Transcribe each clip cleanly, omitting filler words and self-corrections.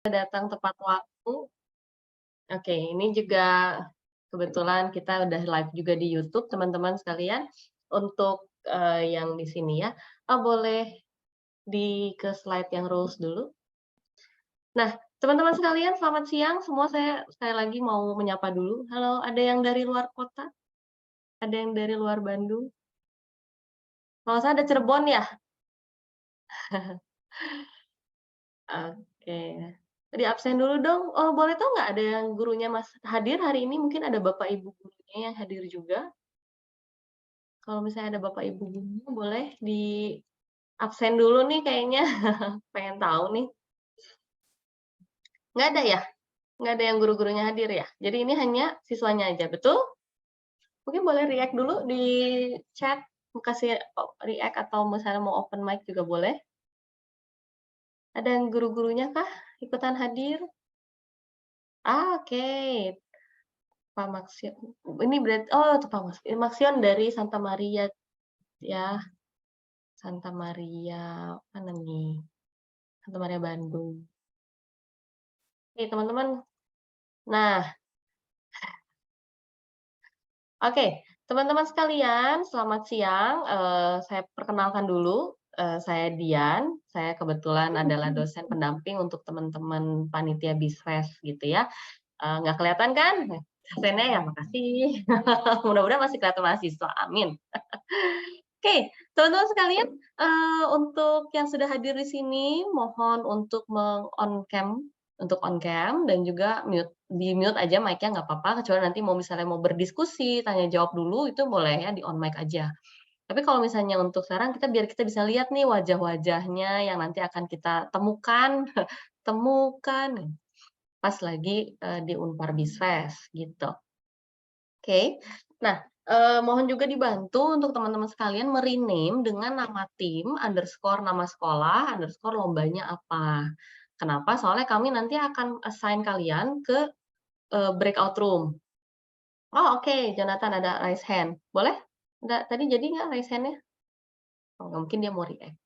Datang tepat waktu. Oke, ini juga kebetulan kita udah live juga di YouTube, teman-teman sekalian. Untuk, yang di sini ya, boleh ke slide yang rules dulu. Nah, teman-teman sekalian selamat siang semua, saya sekali lagi mau menyapa dulu. Halo, ada yang dari luar kota? Ada yang dari luar Bandung? Kalau saya ada Cirebon ya? Oke. Di absen dulu dong. Oh, boleh tahu nggak ada yang gurunya hadir hari ini? Mungkin ada bapak ibu gurunya yang hadir juga? Kalau misalnya ada bapak ibu gurunya boleh di absen dulu nih kayaknya, pengen tahu nih. Nggak ada ya? Nggak ada yang guru-gurunya hadir ya? Jadi ini hanya siswanya aja, betul? Mungkin boleh react dulu di chat, mau kasih react atau misalnya mau open mic juga boleh. Ada yang guru-gurunya kah ikutan hadir? Oke. Pak Maksion, ini berarti oh itu Pak Maksion dari Santa Maria ya, Santa Maria mana nih? Santa Maria Bandung. Oke teman-teman, nah oke, teman-teman sekalian, selamat siang. Saya perkenalkan dulu, saya Dian. Saya kebetulan adalah dosen pendamping untuk teman-teman panitia Bisres gitu ya. Nggak kelihatan kan? Dosennya ya, makasih. Mudah-mudahan masih kelihatan mahasiswa, amin. Oke, teman-teman sekalian, untuk yang sudah hadir di sini, mohon untuk on cam on cam dan juga di-mute aja mic-nya nggak apa-apa, kecuali nanti misalnya mau berdiskusi, tanya jawab dulu, itu boleh ya di on mic aja. Tapi kalau misalnya untuk sekarang biar kita bisa lihat nih wajah-wajahnya yang nanti akan kita temukan temukan pas lagi, di Unpar Bisres gitu. Oke. Nah, mohon juga dibantu untuk teman-teman sekalian dengan nama tim, underscore nama sekolah, underscore lombanya apa. Kenapa? Soalnya kami nanti akan assign kalian ke, breakout room. Oh, oke, Jonathan ada raise hand. Boleh? Tadi jadi nggak raise hand-nya? Oh, nggak mungkin dia mau react.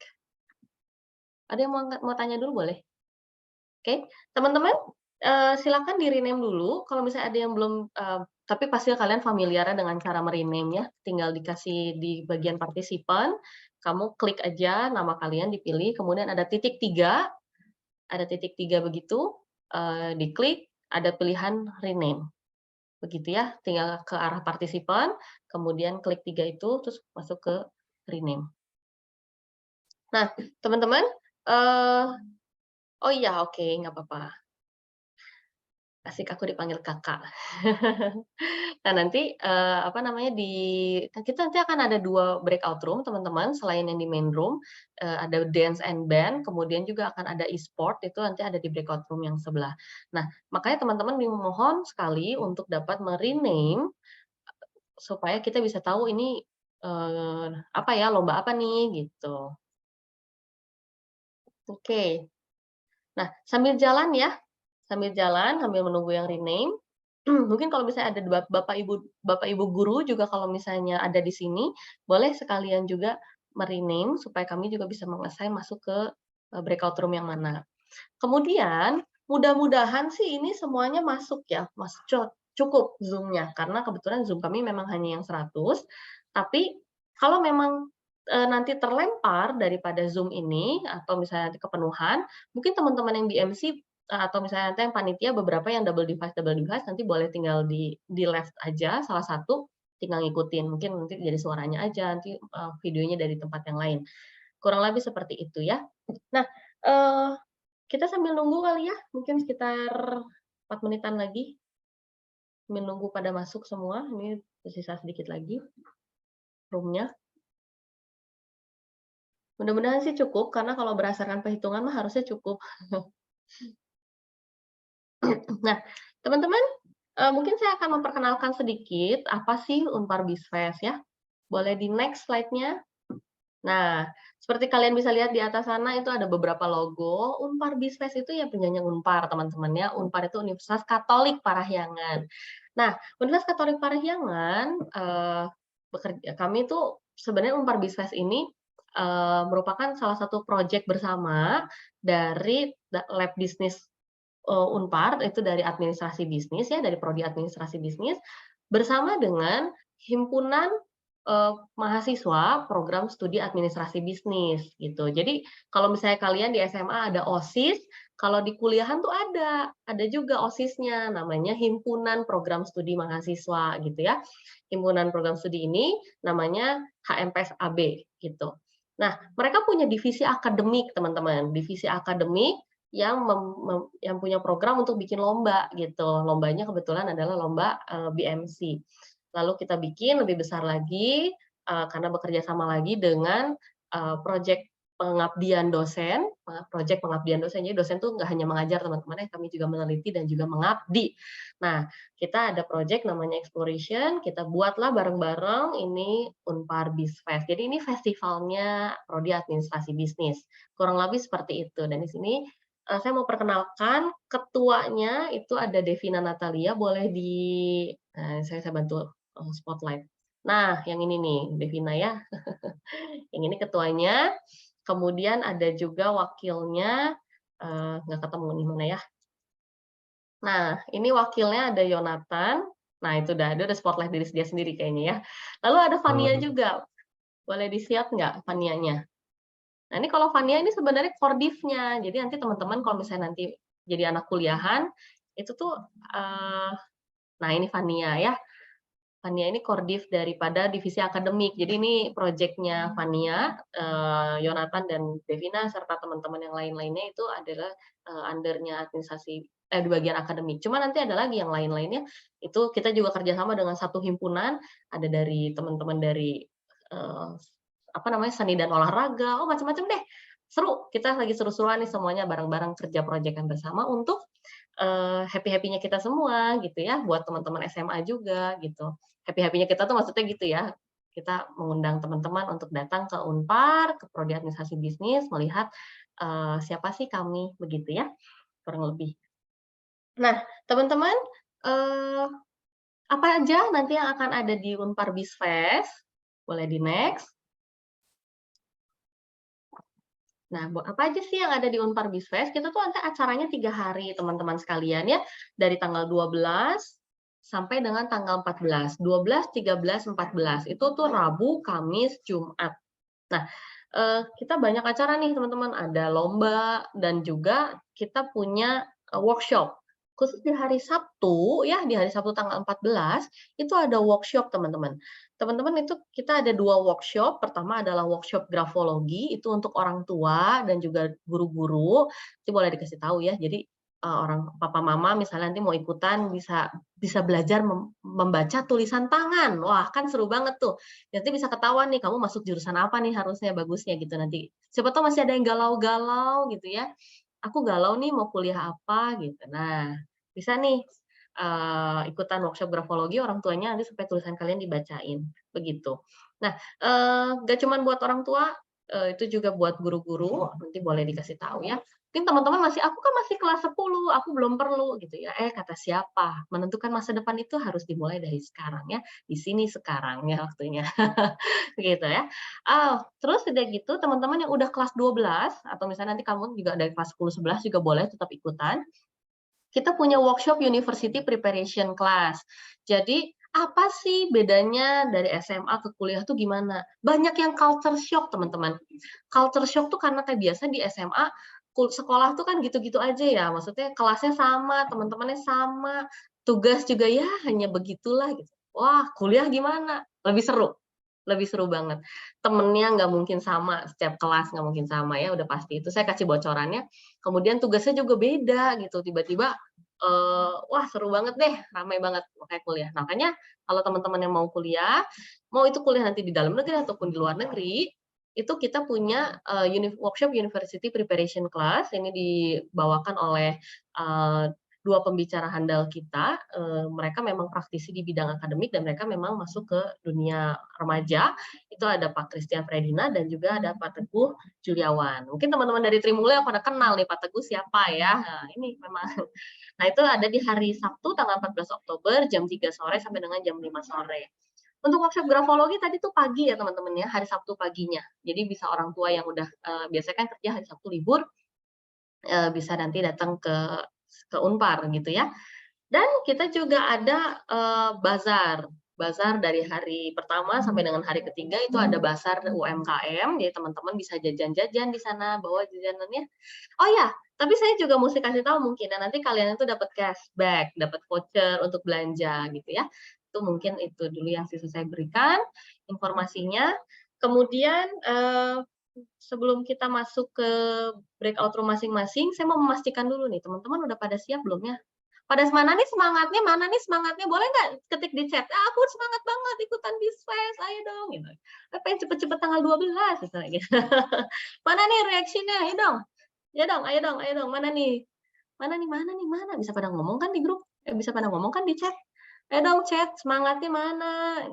Ada yang mau tanya dulu boleh? Oke, teman-teman, silakan di-rename dulu kalau misalnya ada yang belum, tapi pasti kalian familiar ya dengan cara me-rename ya, tinggal dikasih di bagian partisipan, kamu klik aja nama kalian dipilih, kemudian ada titik 3 begitu, diklik, ada pilihan rename, begitu ya, tinggal ke arah partisipan, kemudian klik 3 itu, terus masuk ke rename. Nah, teman-teman, oh iya, oke, nggak apa-apa. Asik aku dipanggil Kakak. Nah nanti, apa namanya, kita nanti akan ada 2 breakout room teman-teman, selain yang di main room, ada dance and band, kemudian juga akan ada e-sport, itu nanti ada di breakout room yang sebelah. Nah, makanya teman-teman dimohon sekali untuk dapat me-rename, supaya kita bisa tahu ini, apa ya, lomba apa nih, gitu. Oke. Nah, sambil jalan, sambil menunggu yang rename, mungkin kalau misalnya ada bapak ibu guru juga kalau misalnya ada di sini, boleh sekalian juga me-rename supaya kami juga bisa masuk ke, breakout room yang mana. Kemudian, mudah-mudahan sih ini semuanya masuk ya, cukup Zoom-nya, karena kebetulan Zoom kami memang hanya yang 100, tapi kalau memang, nanti terlempar daripada Zoom ini atau misalnya nanti kepenuhan, mungkin teman-teman yang di MC, atau misalnya nanti yang panitia beberapa yang double device nanti boleh tinggal di left aja salah satu, tinggal ngikutin, mungkin nanti jadi suaranya aja, nanti, videonya dari tempat yang lain. Kurang lebih seperti itu ya. Nah, eee kita sambil nunggu kali ya, mungkin sekitar 4 menitan lagi, sambil nunggu pada masuk semua, ini tersisa sedikit lagi room-nya. Mudah-mudahan sih cukup, karena kalau berdasarkan perhitungan mah harusnya cukup. Nah, teman-teman, mungkin saya akan memperkenalkan sedikit apa sih Unpar Bisfest ya. Boleh di next slide-nya. Nah, seperti kalian bisa lihat di atas sana itu ada beberapa logo. Unpar Bisfest itu ya penyanyi Unpar, teman-teman ya. Unpar itu Universitas Katolik Parahyangan. Nah, Universitas Katolik Parahyangan, kami itu sebenarnya Unpar Bisfest ini, merupakan salah satu proyek bersama dari lab bisnis Unpar itu dari administrasi bisnis ya, dari prodi administrasi bisnis, bersama dengan himpunan, mahasiswa program studi administrasi bisnis, gitu. Jadi kalau misalnya kalian di SMA ada OSIS, kalau di kuliahan tuh ada juga OSISnya, namanya Himpunan Program Studi Mahasiswa, gitu ya. Himpunan program studi ini namanya HMPS-AB, gitu. Nah, mereka punya divisi akademik, teman-teman. Divisi akademik yang yang punya program untuk bikin lomba gitu. Lombanya kebetulan adalah lomba, BMC. Lalu kita bikin lebih besar lagi, karena bekerja sama lagi dengan, project pengabdian dosen, project pengabdian dosen. Jadi dosen tuh nggak hanya mengajar teman-teman ya, kami juga meneliti dan juga mengabdi. Nah, kita ada project namanya Exploration, kita buatlah bareng-bareng ini Unpar Bisfest. Jadi ini festivalnya prodi administrasi bisnis, kurang lebih seperti itu. Dan di sini saya mau perkenalkan ketuanya itu ada Devina Natalia, boleh saya bantu, spotlight. Nah, yang ini nih, Devina ya, yang ini ketuanya, kemudian ada juga wakilnya, nggak ketemu nih, mana ya. Nah, ini wakilnya ada Yonatan, nah itu dia udah spotlight diri dia sendiri kayaknya ya. Lalu ada Fania Mhm. juga, boleh di-siap nggak Fanianya? Nah, ini kalau Fania ini sebenarnya Kordifnya. Jadi nanti teman-teman kalau misalnya nanti jadi anak kuliahan, itu tuh, nah ini Fania ya. Fania ini Kordif daripada divisi akademik. Jadi ini proyeknya Fania, Yonatan dan Devina serta teman-teman yang lain-lainnya itu adalah, under-nya administrasi di bagian akademik. Cuma nanti ada lagi yang lain-lainnya, itu kita juga kerjasama dengan satu himpunan, ada dari teman-teman dari, eee, apa namanya, seni dan olahraga, oh macam-macam deh. Seru, kita lagi seru-seruan nih semuanya bareng-bareng kerja projekan bersama untuk, happy-happy-nya kita semua gitu ya, buat teman-teman SMA juga gitu. Happy-happy-nya kita tuh maksudnya gitu ya, kita mengundang teman-teman untuk datang ke Unpar, ke prodi administrasi bisnis, melihat, siapa sih kami, begitu ya, kurang lebih. Nah, teman-teman, eee, apa aja nanti yang akan ada di Unpar Bisfest? Boleh di-next. Nah, apa aja sih yang ada di Unpar Bisfest? Kita tuh nanti acaranya 3 hari, teman-teman sekalian ya, dari tanggal 12 sampai dengan tanggal 14. 12, 13, 14. Itu tuh Rabu, Kamis, Jumat. Nah, kita banyak acara nih teman-teman, ada lomba dan juga kita punya, workshop. Khusus di hari Sabtu ya, di hari Sabtu tanggal 14 itu ada workshop teman-teman. Teman-teman itu kita ada 2 workshop, pertama adalah workshop grafologi, itu untuk orang tua dan juga guru-guru, itu boleh dikasih tahu ya. Jadi, orang papa mama misalnya nanti mau ikutan bisa bisa belajar membaca tulisan tangan. Wah, kan seru banget tuh. Nanti bisa ketahuan nih kamu masuk jurusan apa nih harusnya bagusnya gitu nanti. Siapa tahu masih ada yang galau-galau gitu ya, "Aku galau nih mau kuliah apa," gitu. Nah, bisa nih, ikutan workshop grafologi orang tuanya nanti supaya tulisan kalian dibacain, begitu. Nah, nggak cuman buat orang tua, itu juga buat guru-guru, nanti boleh dikasih tahu ya. Mungkin teman-teman masih, "Aku kan masih kelas 10, aku belum perlu," gitu ya. Kata siapa? Menentukan masa depan itu harus dimulai dari sekarang ya, di sini sekarang ya waktunya. Gitu ya. Terus udah gitu teman-teman yang udah kelas 12 atau misalnya nanti kamu juga dari kelas 10, 11 juga boleh tetap ikutan. Kita punya workshop University Preparation Class. Jadi, apa sih bedanya dari SMA ke kuliah tuh gimana? Banyak yang culture shock, teman-teman. Culture shock tuh karena kayak biasa di SMA, sekolah tuh kan gitu-gitu aja ya, maksudnya kelasnya sama, teman-temannya sama, tugas juga ya hanya begitulah gitu. Wah, kuliah gimana? Lebih seru banget. Temennya nggak mungkin sama, setiap kelas nggak mungkin sama ya, udah pasti itu saya kasih bocorannya. Kemudian tugasnya juga beda gitu, tiba-tiba, wah seru banget deh, ramai banget makanya kuliah. Makanya kalau teman-teman yang mau kuliah, mau itu kuliah nanti di dalam negeri ataupun di luar negeri, itu kita punya, workshop University Preparation Class, ini dibawakan oleh, eee, 2 pembicara handal kita, mereka memang praktisi di bidang akademik dan mereka memang masuk ke dunia remaja, itu ada Pak Christian Fredina dan juga ada Pak Teguh Juliawan. Mungkin teman-teman dari Trimulya pada kenal nih Pak Teguh siapa ya, nah ini memang nah itu ada di hari Sabtu tanggal 14 Oktober jam 3 sore sampai dengan jam 5 sore. Untuk workshop grafologi tadi tuh pagi ya teman-teman ya, hari Sabtu paginya. Jadi bisa orang tua yang udah, biasanya kan kerja hari Sabtu libur, bisa nanti datang ke ke Unpar gitu ya. Dan kita juga ada bazar. Bazar dari hari pertama sampai dengan hari ketiga itu ada bazar UMKM, jadi teman-teman bisa jajan-jajan di sana, bawa jajanannya. Oh ya, tapi saya juga mesti kasih tahu mungkin, dan nanti kalian itu dapat cashback, dapat voucher untuk belanja gitu ya. Itu mungkin itu dulu yang bisa saya berikan informasinya. Kemudian sebelum kita masuk ke breakout room masing-masing, saya mau memastikan dulu nih, teman-teman udah pada siap belum ya? Pada mana nih semangatnya? Mana nih semangatnya? Boleh nggak ketik di chat? Ah, aku semangat banget ikutan BizFest, ayo dong gitu. Pengen cepet-cepet tanggal 12 misalnya gitu. Mana nih reaksinya? Ayo dong. Ya dong, ayo dong, ayo dong. Mana nih? Mana nih? Mana nih? Mana? Bisa pada ngomong kan di grup? Bisa pada ngomong kan di chat? Ayo dong chat, semangatnya mana?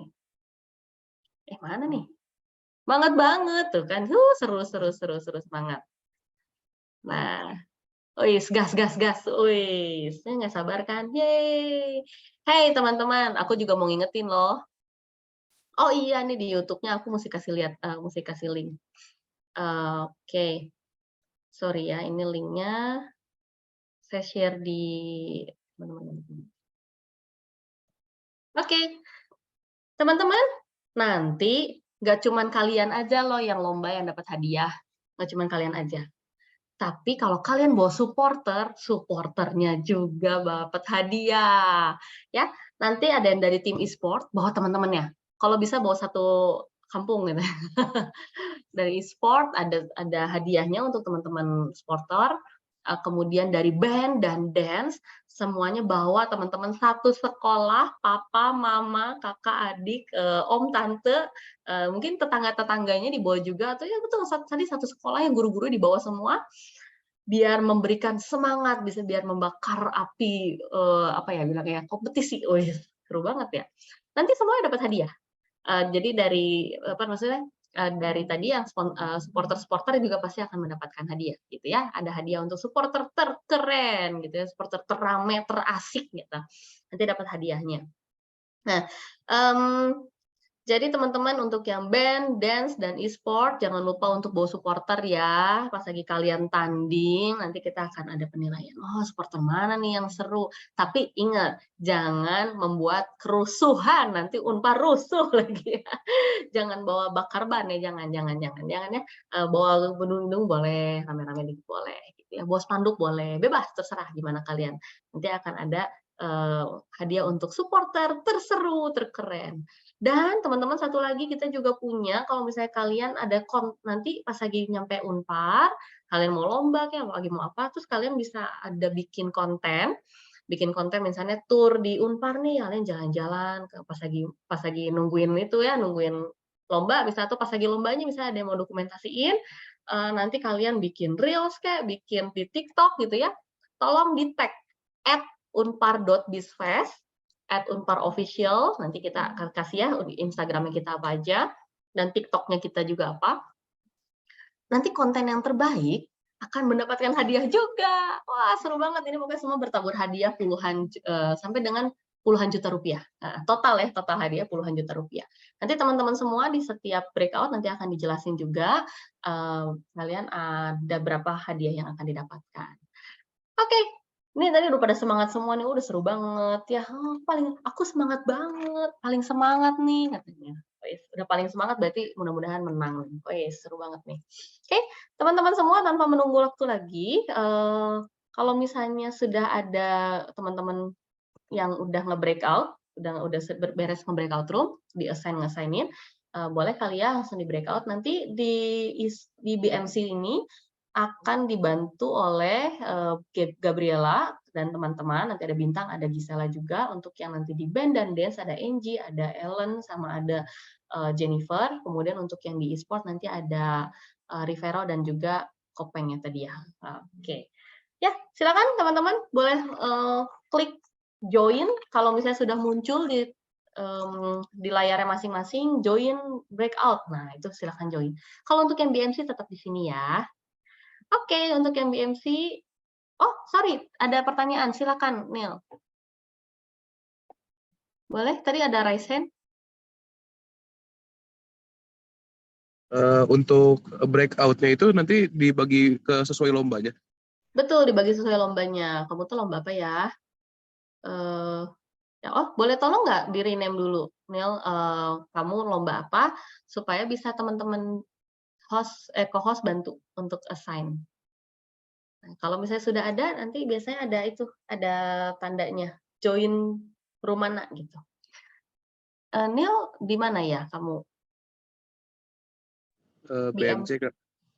Mana nih? Semangat banget tuh kan. Seru seru seru seru semangat. Nah, wis, gas, gas, gas. Wis, saya nggak sabar kan? Yeay. Hey teman-teman, aku juga mau ngingetin loh. Oh iya nih di YouTube-nya aku mesti kasih lihat, mesti kasih link. Oke. Sorry ya, ini linknya saya share di teman-teman. Oke, teman-teman, nanti nggak cuman kalian aja loh yang lomba yang dapat hadiah. Nggak cuman kalian aja. Tapi kalau kalian bawa supporter, supporternya juga dapat hadiah. Ya, nanti ada yang dari tim e-sport, bawa teman-temannya. Kalau bisa bawa satu kampung gitu. Dari e-sport ada hadiahnya untuk teman-teman supporter. Kemudian dari band dan dance, semuanya bawa teman-teman satu sekolah, papa, mama, kakak, adik, om, tante, mungkin tetangga-tetangganya dibawa juga, atau ya betul tadi satu sekolah yang guru-guru dibawa semua, biar memberikan semangat, bisa biar membakar api, apa ya bilangnya, kompetisi. Wih, seru banget ya. Nanti semuanya dapat hadiah. Jadi dari apa maksudnya, dari tadi yang supporter-supporter juga pasti akan mendapatkan hadiah gitu ya. Ada hadiah untuk supporter terkeren gitu ya, supporter terame, terasik gitu. Nanti dapat hadiahnya. Nah, jadi teman-teman untuk yang band, dance, dan e-sport jangan lupa untuk bawa supporter ya. Pas lagi kalian tanding, nanti kita akan ada penilaian. Oh, supporter mana nih yang seru? Tapi ingat, jangan membuat kerusuhan. Nanti Unpar rusuh lagi ya. Jangan bawa bakar ban ya, jangan ya. Bawa bendung boleh, rame-rame dikit boleh gitu ya. Bawa spanduk boleh, bebas terserah gimana kalian. Nanti akan ada hadiah untuk supporter terseru, terkeren. Dan teman-teman satu lagi kita juga punya, kalau misalnya kalian ada nanti pas lagi nyampe Unpar, kalian mau lomba kayak lagi mau apa, terus kalian bisa ada bikin konten misalnya tur di Unpar nih, kalian jalan-jalan pas lagi nungguin itu ya, nungguin lomba misalnya, atau pas lagi lombanya misalnya ada yang mau dokumentasiin, nanti kalian bikin reels kayak bikin di TikTok gitu ya, tolong di-tag @unpar.bizfest, @unparofficial, nanti kita akan kasih ya Instagram-nya kita apa aja, dan TikTok-nya kita juga apa. Nanti konten yang terbaik akan mendapatkan hadiah juga. Wah, seru banget ini, pokoknya semua bertabur hadiah puluhan sampai dengan puluhan juta rupiah. Nah, total hadiah puluhan juta rupiah. Nanti teman-teman semua di setiap breakout nanti akan dijelasin juga kalian ada berapa hadiah yang akan didapatkan. Oke, ini tadi udah pada semangat semua nih, udah seru banget ya. Aku semangat banget, paling semangat nih katanya. Udah paling semangat berarti mudah-mudahan menang. Seru banget nih. Oke, teman-teman semua tanpa menunggu waktu lagi, kalau misalnya sudah ada teman-teman yang udah nge-breakout, udah beres nge-breakout room, nge-assign-in, boleh kali ya langsung di breakout. Nanti di BMC ini akan dibantu oleh Gabriela dan teman-teman. Nanti ada Bintang, ada Gisela juga. Untuk yang nanti di band dan dance ada Angie, ada Ellen, sama ada Jennifer. Kemudian untuk yang di e-sport nanti ada Rivero dan juga Kopeng ya tadi ya. Oke. Ya, silakan teman-teman boleh klik join kalau misalnya sudah muncul di layarnya masing-masing, join breakout. Nah, itu silakan join. Kalau untuk yang BMC tetap di sini ya. Oke, untuk yang BMC, oh sorry, ada pertanyaan, silakan Neil. Boleh, tadi ada raise hand. Untuk breakout-nya itu nanti dibagi ke sesuai lombanya? Betul, dibagi sesuai lombanya. Kamu tuh lomba apa ya? Eee, ya, oh, boleh tolong nggak di-rename dulu, Nil, kamu lomba apa, supaya bisa teman-teman co-host bantu untuk assign. Nah, kalau misalnya sudah ada, nanti biasanya ada itu, ada tandanya, join room mana gitu. Nil di mana ya kamu? BM BMC, Kak.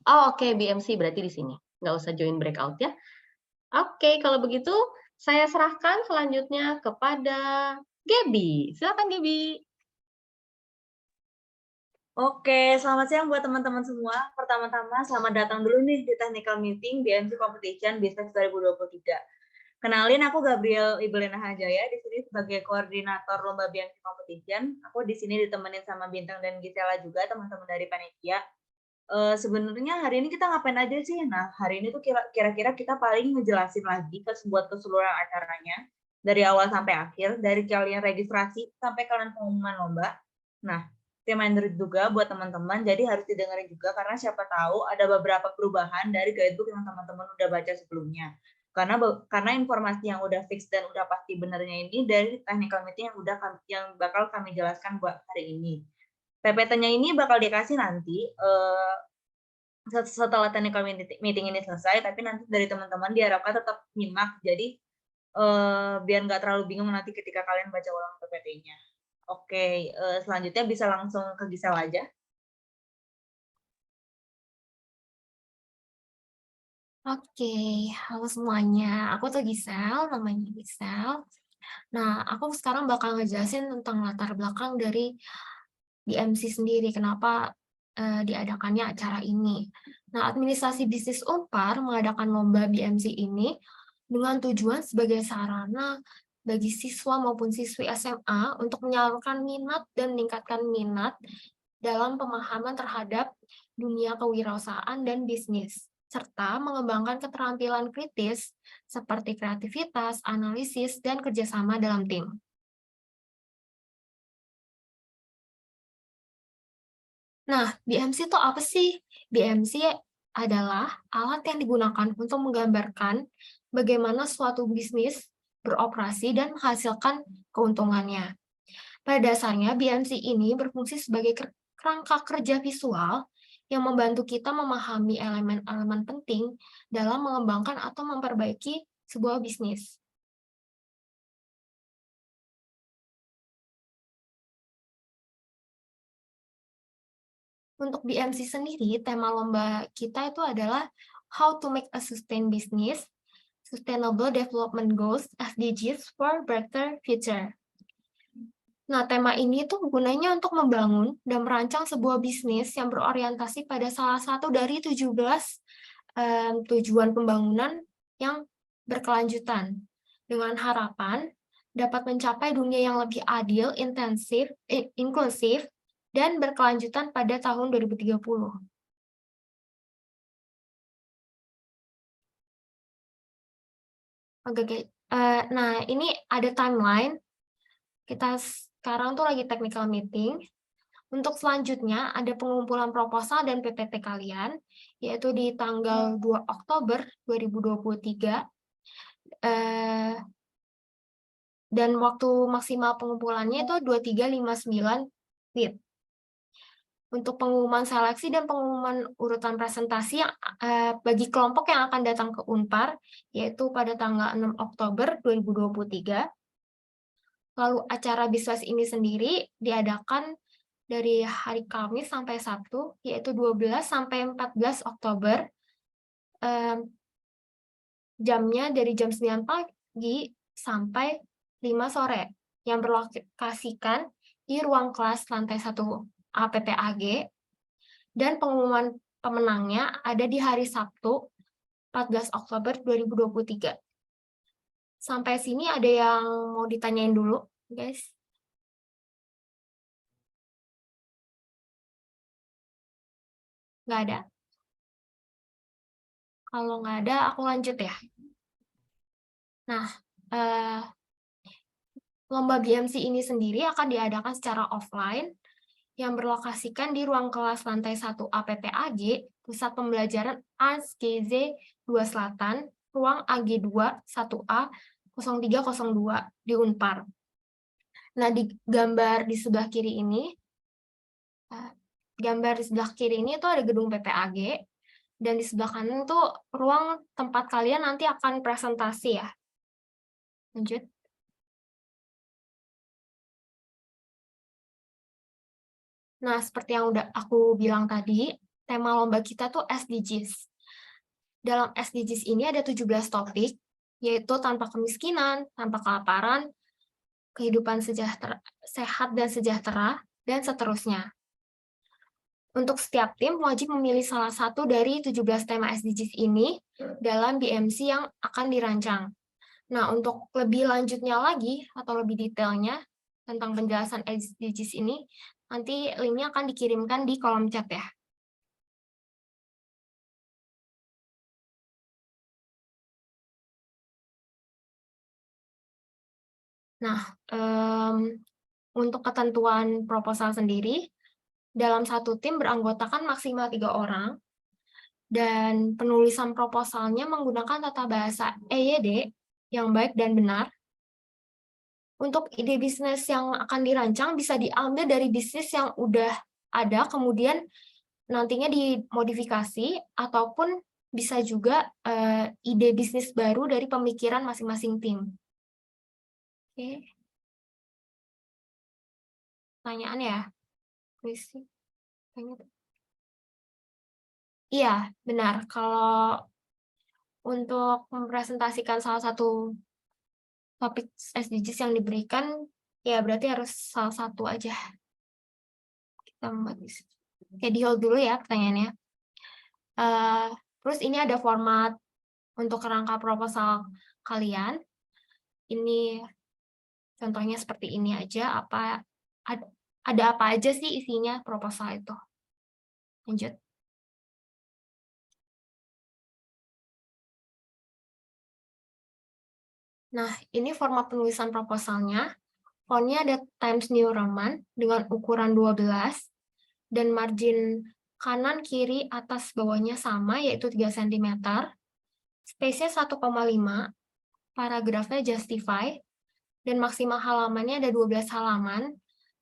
oh, oke, BMC berarti di sini, nggak usah join breakout ya. Oke, kalau begitu saya serahkan selanjutnya kepada Gaby. Silakan Gaby. Oke, selamat siang buat teman-teman semua. Pertama-tama, selamat datang dulu nih di Technical Meeting BMC Competition Business 2023. Kenalin, aku Gabriel Ibelina Hajaya, di sini sebagai koordinator lomba BMC Competition. Aku di sini ditemenin sama Bintang dan Gisela juga, teman-teman dari panitia. Sebenarnya hari ini kita ngapain aja sih? Nah, hari ini tuh kira-kira kita paling ngejelasin lagi buat keseluruhan acaranya, dari awal sampai akhir, dari kalian registrasi sampai kalian pengumuman lomba. Nah, reminder juga buat teman-teman, jadi harus didengarin juga karena siapa tahu ada beberapa perubahan dari guidebook yang teman-teman udah baca sebelumnya. Karena informasi yang udah fix dan udah pasti benernya ini dari technical meeting yang bakal kami jelaskan buat hari ini. PPT-nya ini bakal dikasih nanti setelah technical meeting ini selesai, tapi nanti dari teman-teman diharapkan tetap nyimak, jadi biar nggak terlalu bingung nanti ketika kalian baca ulang PPT-nya. Oke, selanjutnya bisa langsung ke Gisel aja. Oke, halo semuanya. Aku tuh Gisel, namanya Gisel. Nah, aku sekarang bakal ngejelasin tentang latar belakang dari BMC sendiri, kenapa diadakannya acara ini. Nah, Administrasi Bisnis Unpar mengadakan lomba BMC ini dengan tujuan sebagai sarana bagi siswa maupun siswi SMA untuk menyalurkan minat dan meningkatkan minat dalam pemahaman terhadap dunia kewirausahaan dan bisnis, serta mengembangkan keterampilan kritis seperti kreativitas, analisis, dan kerjasama dalam tim. Nah, BMC itu apa sih? BMC adalah alat yang digunakan untuk menggambarkan bagaimana suatu bisnis beroperasi dan menghasilkan keuntungannya. Pada dasarnya, BMC ini berfungsi sebagai kerangka kerja visual yang membantu kita memahami elemen-elemen penting dalam mengembangkan atau memperbaiki sebuah bisnis. Untuk BMC sendiri, tema lomba kita itu adalah How to Make a Sustainable Business, Sustainable Development Goals, SDGs for Better Future. Nah, tema ini tuh gunanya untuk membangun dan merancang sebuah bisnis yang berorientasi pada salah satu dari 17 tujuan pembangunan yang berkelanjutan, dengan harapan dapat mencapai dunia yang lebih adil, inklusif, dan berkelanjutan pada tahun 2030. Oke, nah ini ada timeline. Kita sekarang tuh lagi technical meeting. Untuk selanjutnya ada pengumpulan proposal dan PPT kalian, yaitu di tanggal 2 Oktober 2023. Dan waktu maksimal pengumpulannya itu 2359 WIB. Untuk pengumuman seleksi dan pengumuman urutan presentasi bagi kelompok yang akan datang ke Unpar, yaitu pada tanggal 6 Oktober 2023. Lalu acara bisnis ini sendiri diadakan dari hari Kamis sampai Sabtu, yaitu 12 sampai 14 Oktober. Jamnya dari jam 9 pagi sampai 5 sore, yang berlokasikan di ruang kelas lantai 1 APPAG, dan pengumuman pemenangnya ada di hari Sabtu, 14 Oktober 2023. Sampai sini ada yang mau ditanyain dulu, guys? Nggak ada? Kalau nggak ada, aku lanjut ya. Nah, lomba BMC ini sendiri akan diadakan secara offline, yang berlokasikan di ruang kelas lantai 1 APPAG, Pusat Pembelajaran Arts GZ 2 Selatan, ruang AG2 1A 0302 di Unpar. Nah, di gambar di sebelah kiri ini, itu ada gedung PPAG, dan di sebelah kanan itu ruang tempat kalian nanti akan presentasi ya. Lanjut. Nah, seperti yang udah aku bilang tadi, tema lomba kita tuh SDGs. Dalam SDGs ini ada 17 topik, yaitu tanpa kemiskinan, tanpa kelaparan, kehidupan sehat dan sejahtera, dan seterusnya. Untuk setiap tim wajib memilih salah satu dari 17 tema SDGs ini dalam BMC yang akan dirancang. Nah, untuk lebih lanjutnya lagi atau lebih detailnya tentang penjelasan SDGs ini, nanti linknya akan dikirimkan di kolom chat ya. Nah, untuk ketentuan proposal sendiri, dalam satu tim beranggotakan maksimal 3 orang, dan penulisan proposalnya menggunakan tata bahasa EYD yang baik dan benar. Untuk ide bisnis yang akan dirancang bisa diambil dari bisnis yang udah ada, kemudian nantinya dimodifikasi, ataupun bisa juga ide bisnis baru dari pemikiran masing-masing tim. Oke. Pertanyaan ya? Iya, benar. Kalau untuk mempresentasikan salah satu topik SDGs yang diberikan, ya berarti harus salah satu aja. Kita membuat di situ. Oke, di hold dulu ya pertanyaannya. Terus ini ada format untuk kerangka proposal kalian. Ini contohnya seperti ini aja. Ada apa aja sih isinya proposal itu? Lanjut. Nah, ini format penulisan proposalnya. Fontnya ada Times New Roman dengan ukuran 12, dan margin kanan, kiri, atas, bawahnya sama, yaitu 3 cm. Space-nya 1,5, paragrafnya justify, dan maksimal halamannya ada 12 halaman,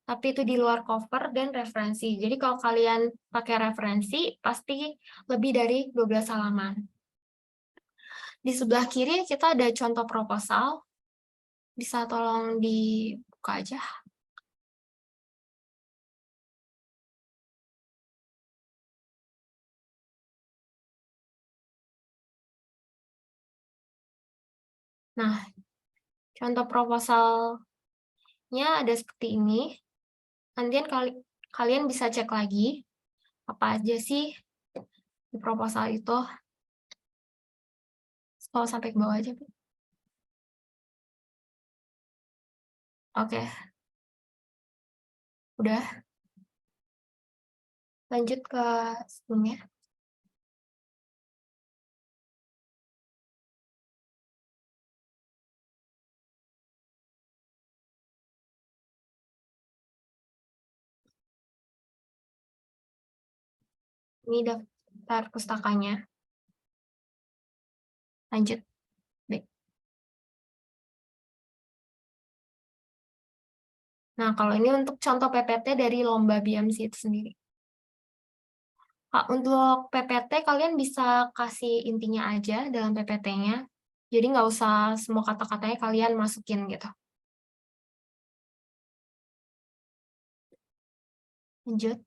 tapi itu di luar cover dan referensi. Jadi kalau kalian pakai referensi, pasti lebih dari 12 halaman. Di sebelah kiri kita ada contoh proposal. Bisa tolong dibuka aja. Nah, contoh proposalnya ada seperti ini. Nanti kalian bisa cek lagi apa aja sih di proposal itu. Scroll sampai ke bawah aja. Oke. Udah. Lanjut ke sebelumnya. Ini daftar pustakanya. Lanjut. Baik. Nah, kalau ini untuk contoh PPT dari lomba BMC itu sendiri. Pak, untuk PPT kalian bisa kasih intinya aja dalam PPT-nya. Jadi nggak usah semua kata-katanya kalian masukin gitu. Lanjut.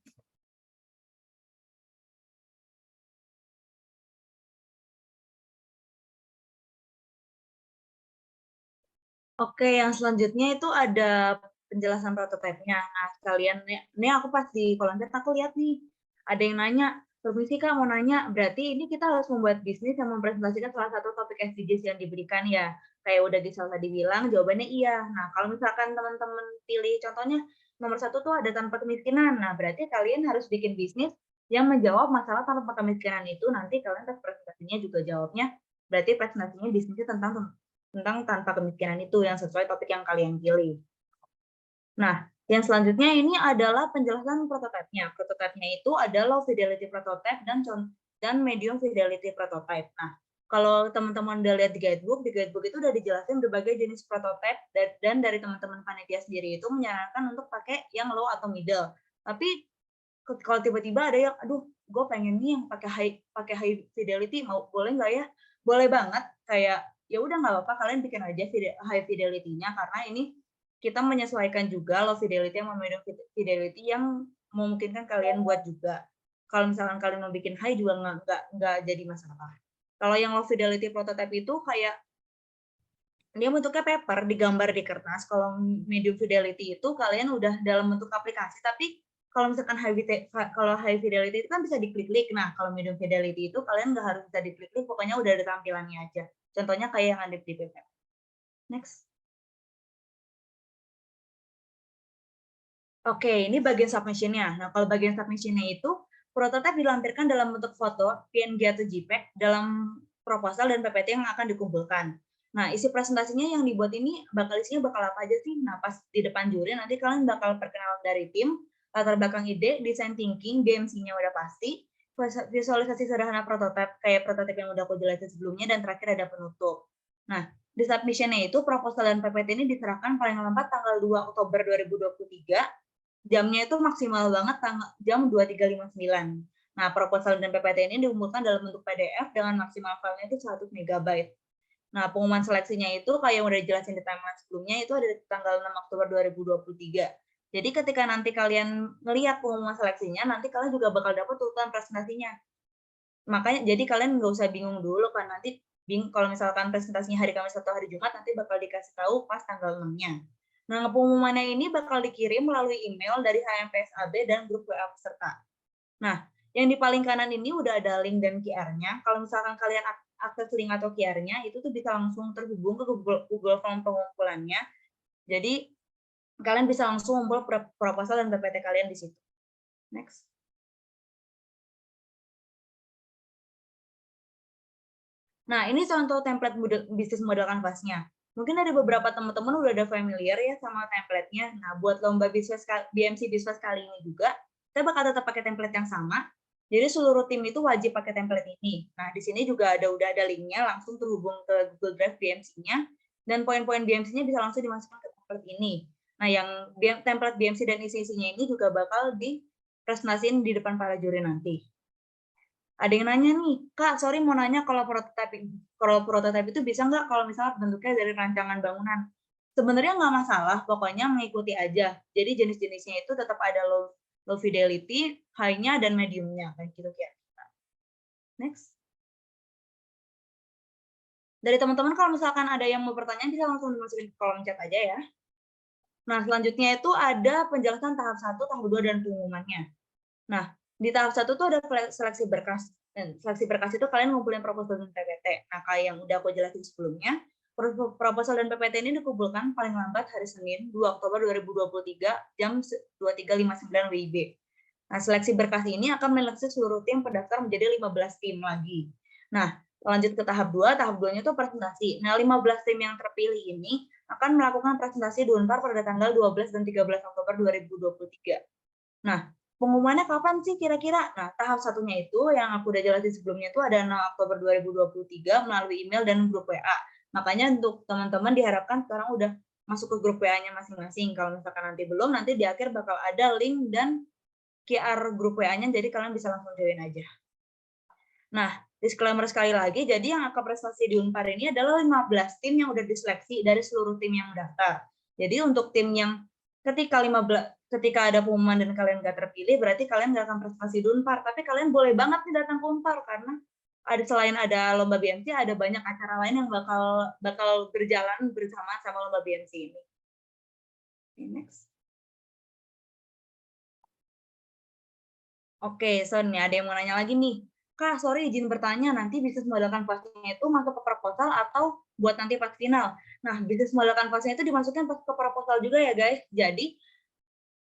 Oke, yang selanjutnya itu ada penjelasan prototipe-nya. Nah, kalian ini aku pas di kolom chat aku lihat nih, ada yang nanya, permisi Kak mau nanya, berarti ini kita harus membuat bisnis yang mempresentasikan salah satu topik SDGs yang diberikan ya? Kayak udah tadi bilang, jawabannya iya. Nah, kalau misalkan teman-teman pilih contohnya, nomor 1 tuh ada tanpa kemiskinan. Nah, berarti kalian harus bikin bisnis yang menjawab masalah tanpa kemiskinan itu, nanti kalian tes presentasinya juga jawabnya, berarti presentasinya bisnisnya tentang tanpa kemiskinan itu yang sesuai topik yang kalian pilih. Nah, yang selanjutnya ini adalah penjelasan prototipenya. Prototipenya itu ada low fidelity prototype dan medium fidelity prototype. Nah, Kalau teman-teman udah lihat di guidebook itu udah dijelasin berbagai jenis prototipe dan dari teman-teman panitia sendiri itu menyarankan untuk pakai yang low atau middle. Tapi kalau tiba-tiba ada yang, aduh, gue pengen nih yang pakai high fidelity, mau boleh nggak ya? Boleh banget. Kayak ya udah nggak apa-apa, kalian bikin aja high fidelity-nya karena ini kita menyesuaikan juga low fidelity sama medium fidelity yang memungkinkan kalian buat juga. Kalau misalkan kalian mau bikin high juga nggak jadi masalah. Kalau yang low fidelity prototype itu kayak dia bentuknya paper, digambar di kertas. Kalau medium fidelity itu kalian udah dalam bentuk aplikasi, tapi kalau misalkan high fidelity itu kan bisa diklik-klik. Nah, kalau medium fidelity itu kalian nggak harus bisa diklik-klik, pokoknya udah ada tampilannya aja. Contohnya kayak yang ada di paper. Next. Oke, ini bagian submission-nya. Nah, kalau bagian submission-nya itu, prototipe dilampirkan dalam bentuk foto, PNG atau JPEG dalam proposal dan PPT yang akan dikumpulkan. Nah, isi presentasinya yang dibuat ini isinya bakal apa aja sih? Nah, pas di depan juri nanti kalian bakal perkenalan dari tim, latar belakang ide, design thinking, BMC-nya udah pasti, visualisasi sederhana prototipe, kayak prototipe yang udah aku jelasin sebelumnya, dan terakhir ada penutup. Nah, di submission-nya itu, proposal dan PPT ini diserahkan paling lambat tanggal 2 Oktober 2023, jamnya itu maksimal banget jam 23.59. Nah, proposal dan PPT ini diumumkan dalam bentuk PDF dengan maksimal filenya itu 100 MB. Nah, pengumuman seleksinya itu kayak yang udah dijelasin di timeline sebelumnya, itu ada di tanggal 6 Oktober 2023. Jadi ketika nanti kalian ngelihat pengumuman seleksinya, nanti kalian juga bakal dapat urutan presentasinya. Makanya jadi kalian nggak usah bingung dulu kan, nanti kalau misalkan presentasinya hari Kamis atau hari Jumat, nanti bakal dikasih tahu pas tanggal 6-nya. Nah, pengumumannya ini bakal dikirim melalui email dari HMPSAB dan grup WA peserta. Nah, yang di paling kanan ini udah ada link dan QR-nya. Kalau misalkan kalian akses link atau QR-nya, itu tuh bisa langsung terhubung ke Google Form pengumpulannya. Jadi, kalian bisa langsung ngumpul proposal dan PPT kalian di situ. Next. Nah, ini contoh template bisnis model kanvasnya. Mungkin ada beberapa teman-teman udah ada familiar ya sama template-nya. Nah, buat lomba BMC Biswas kali ini juga, kita bakal tetap pakai template yang sama. Jadi seluruh tim itu wajib pakai template ini. Nah, di sini juga udah ada linknya, langsung terhubung ke Google Drive BMC-nya, dan poin-poin BMC-nya bisa langsung dimasukkan ke template ini. Nah, yang template BMC dan isi-isinya ini juga bakal dipresentasiin di depan para juri nanti. Ada yang nanya nih, Kak, sorry mau nanya kalau prototipe itu bisa nggak kalau misalnya bentuknya dari rancangan bangunan? Sebenarnya nggak masalah, pokoknya mengikuti aja. Jadi jenis-jenisnya itu tetap ada low fidelity, high-nya, dan medium-nya. Kayak gitu ya. Next. Dari teman-teman kalau misalkan ada yang mau pertanyaan, bisa langsung dimasukin ke kolom chat aja ya. Nah, selanjutnya itu ada penjelasan tahap 1, tahap 2, dan pengumumannya. Nah, di tahap 1 tuh ada seleksi berkas. Dan seleksi berkas itu kalian ngumpulin proposal dan PPT. Nah, kayak yang udah aku jelasin sebelumnya, proposal dan PPT ini dikumpulkan paling lambat hari Senin, 2 Oktober 2023, jam 23.59 WIB. Nah, seleksi berkas ini akan menyeleksi seluruh tim pendaftar menjadi 15 tim lagi. Nah, lanjut ke tahap 2, tahap 2-nya itu presentasi. Nah, 15 tim yang terpilih ini akan melakukan presentasi di Unpar pada tanggal 12 dan 13 Oktober 2023. Nah, pengumumannya kapan sih kira-kira? Nah, tahap satunya itu yang aku udah jelasin sebelumnya itu ada 6 Oktober 2023 melalui email dan grup WA. Makanya untuk teman-teman diharapkan sekarang udah masuk ke grup WA-nya masing-masing. Kalau misalkan nanti belum, nanti di akhir bakal ada link dan QR grup WA-nya, jadi kalian bisa langsung join aja. Nah, disclaimer sekali lagi, jadi yang akan prestasi di Unpar ini adalah 15 tim yang udah diseleksi dari seluruh tim yang daftar. Jadi untuk tim yang ketika ada pengumuman dan kalian nggak terpilih, berarti kalian nggak akan prestasi di Unpar. Tapi kalian boleh banget nih datang ke Unpar, karena selain ada lomba BMC, ada banyak acara lain yang bakal berjalan bersama sama lomba BMC ini. Next. Oke, Son, nih ada yang mau nanya lagi nih. Kak, sorry izin bertanya, nanti bisnis model kanvasnya itu masuk ke proposal atau buat nanti pas final? Nah, bisnis model kanvasnya itu dimasukkan ke proposal juga ya, guys. Jadi,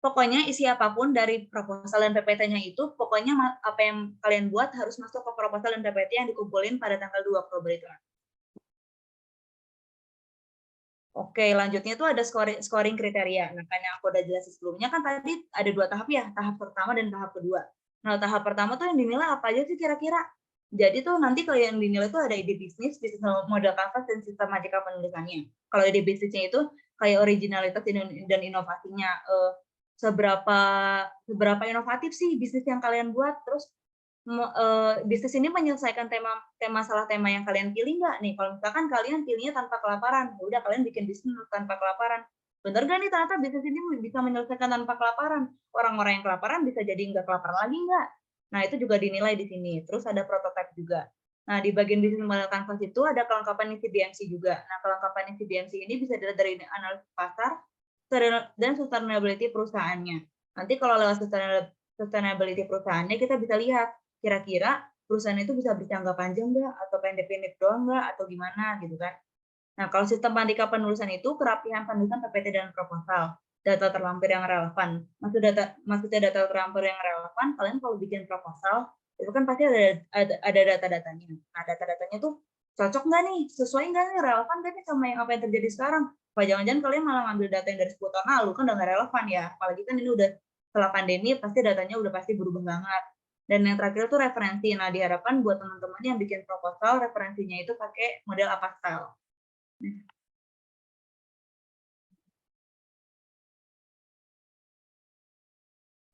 pokoknya isi apapun dari proposal dan PPT-nya itu, pokoknya apa yang kalian buat harus masuk ke proposal dan PPT yang dikumpulin pada tanggal 2 Oktober itu. Oke, lanjutnya itu ada scoring kriteria. Nah, kan yang aku udah jelasin sebelumnya kan tadi ada 2 tahap ya, tahap pertama dan tahap kedua. Nah, tahap pertama tuh yang dinilai apa aja sih kira-kira? Jadi tuh nanti kalau yang dinilai tuh ada ide bisnis model kanvas, dan sistematika penulisannya. Kalau ide bisnisnya itu kayak originalitas dan inovasinya, seberapa inovatif sih bisnis yang kalian buat, terus bisnis ini menyelesaikan masalah tema yang kalian pilih nggak nih? Kalau misalkan kalian pilihnya tanpa kelaparan, ya udah kalian bikin bisnis tanpa kelaparan. Bener nggak nih ternyata bisnis ini bisa menyelesaikan tanpa kelaparan? Orang-orang yang kelaparan bisa jadi nggak kelaparan lagi nggak? Nah, itu juga dinilai di sini. Terus ada prototipe juga. Nah, di bagian bisnis model canvas itu ada kelengkapan isi BMC juga. Nah, kelengkapan isi BMC ini bisa dilihat dari analisis pasar dan sustainability perusahaannya. Nanti kalau lewat sustainability perusahaannya, kita bisa lihat kira-kira perusahaan itu bisa berjangka panjang nggak, atau pendek-pendek doang nggak, atau gimana gitu kan. Nah, kalau sistematika penulisan itu kerapihan penulisan PPT dan proposal, data terlampir yang relevan. Maksudnya data terlampir yang relevan, kalian kalau bikin proposal, itu kan pasti ada data-datanya. Nah, data-datanya tuh cocok nggak nih, sesuai nggak nih, relevan nggak nih sama apa yang terjadi sekarang. Apa jangan-jangan kalian malah ngambil data yang dari 10 tahun lalu, kan udah nggak relevan ya. Apalagi kan ini udah setelah pandemi, pasti datanya udah pasti berubah banget. Dan yang terakhir itu referensi. Nah, diharapkan buat teman-teman yang bikin proposal, referensinya itu pakai model apa style.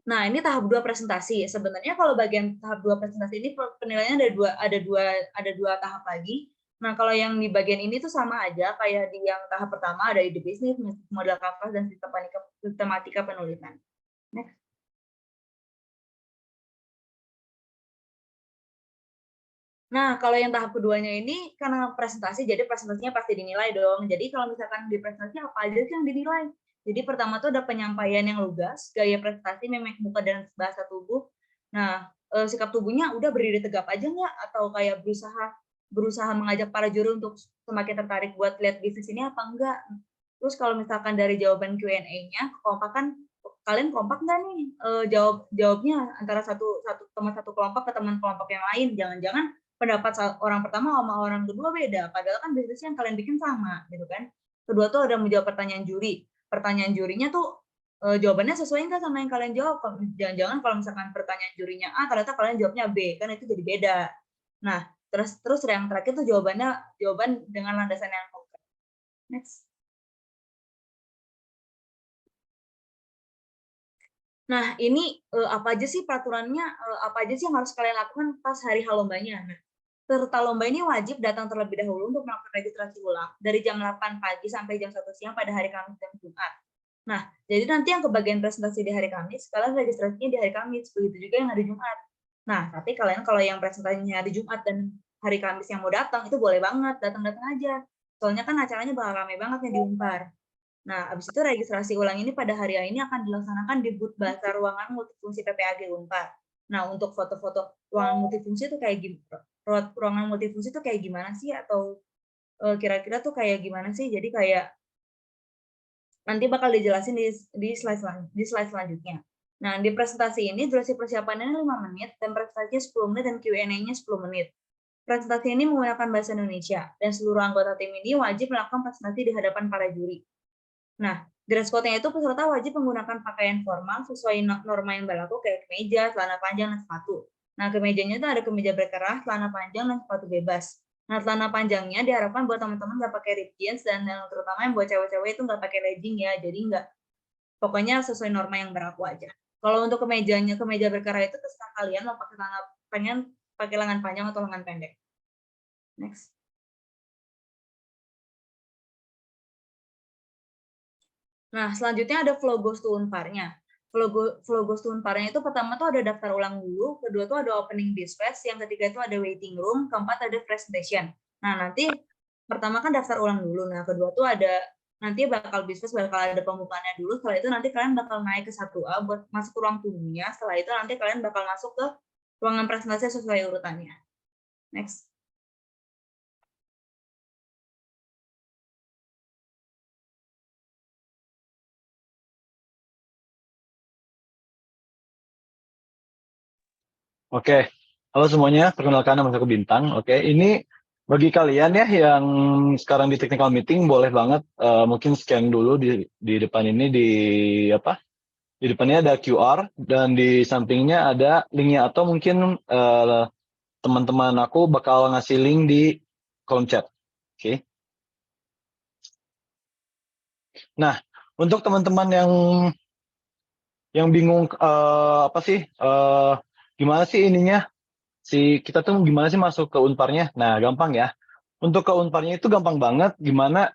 Nah, ini tahap 2 presentasi. Sebenarnya kalau bagian tahap 2 presentasi ini penilaiannya ada dua tahap lagi. Nah, kalau yang di bagian ini tuh sama aja kayak di yang tahap pertama, ada ide bisnis, model kanvas, dan sistematika penulisan. Next. Nah, kalau yang tahap keduanya ini karena presentasi, jadi presentasinya pasti dinilai dong. Jadi kalau misalkan di presentasi apa aja sih yang dinilai? Jadi pertama tuh ada penyampaian yang lugas, gaya presentasi, mimik muka, dan bahasa tubuh. Nah, sikap tubuhnya udah berdiri tegap aja nggak? Atau kayak berusaha mengajak para juri untuk semakin tertarik buat lihat bisnis ini apa enggak? Terus kalau misalkan dari jawaban Q&A-nya, kekompakan, kalian kompak nggak nih jawabnya antara teman satu kelompok ke teman kelompok yang lain? Jangan-jangan pendapat orang pertama sama orang kedua beda, padahal kan bisnis yang kalian bikin sama, gitu kan. Kedua tuh ada menjawab pertanyaan juri. Pertanyaan jurinya tuh jawabannya sesuai nggak sama yang kalian jawab. Jangan-jangan kalau misalkan pertanyaan jurinya A, ternyata kalian jawabnya B, kan itu jadi beda. Nah, terus yang terakhir tuh jawaban dengan landasan yang konkret. Next. Nah, ini apa aja sih peraturannya, apa aja sih yang harus kalian lakukan pas hari H lombanya. Nah, peserta lomba ini wajib datang terlebih dahulu untuk melakukan registrasi ulang dari jam 8 pagi sampai jam 1 siang pada hari Kamis dan Jumat. Nah, jadi nanti yang kebagian presentasi di hari Kamis, kalian registrasinya di hari Kamis, begitu juga yang hari Jumat. Nah, tapi kalian kalau yang presentasinya hari Jumat dan hari Kamis yang mau datang, itu boleh banget, datang-datang aja. Soalnya kan acaranya bakal rame banget nih di Unpar. Nah, habis itu registrasi ulang ini pada hari ini akan dilaksanakan di booth bahasa ruangan multifungsi PPAG Unpar. Nah, untuk foto-foto ruangan multifungsi itu kayak ruangan multifungsi itu kayak gimana sih, atau kira-kira tuh kayak gimana sih? Jadi kayak nanti bakal dijelasin di slide selanjutnya. Nah, di presentasi ini durasi persiapannya 5 menit dan presentasinya 10 menit dan Q&A-nya 10 menit. Presentasi ini menggunakan bahasa Indonesia dan seluruh anggota tim ini wajib melakukan presentasi di hadapan para juri. Nah, dress code-nya itu peserta wajib menggunakan pakaian formal sesuai norma yang berlaku kayak kemeja, celana panjang, dan sepatu. Nah, kemejanya itu ada kemeja berkerah, celana panjang, dan sepatu bebas. Nah, celana panjangnya diharapkan buat teman-teman nggak pakai ripped jeans, dan yang terutama yang buat cewek-cewek itu nggak pakai legging ya, jadi nggak, pokoknya sesuai norma yang berlaku aja. Kalau untuk kemeja berkerah itu terserah kalian mau pakai celana panjang, pakai lengan panjang atau lengan pendek. Next. Nah, selanjutnya ada flow goes to Unparnya. Flow goes to Unparnya itu pertama tuh ada daftar ulang dulu, kedua tuh ada opening dispatch, yang ketiga itu ada waiting room, keempat ada presentation. Nah, nanti pertama kan daftar ulang dulu. Nah, kedua tuh ada nanti bakal ada pembukaannya dulu. Setelah itu nanti kalian bakal naik ke 1A buat masuk ke ruang tunggunya. Setelah itu nanti kalian bakal masuk ke ruangan presentasi sesuai urutannya. Next. Oke, halo semuanya, perkenalkan nama saya Bintang. Oke, ini bagi kalian ya yang sekarang di technical meeting, boleh banget mungkin scan dulu di depan ini di depannya ada QR dan di sampingnya ada linknya, atau mungkin teman-teman aku bakal ngasih link di kolom chat. Oke. Nah, untuk teman-teman yang bingung apa sih gimana sih ininya kita tuh gimana sih masuk ke Unparnya? Nah, gampang ya. Untuk ke Unparnya itu gampang banget. Gimana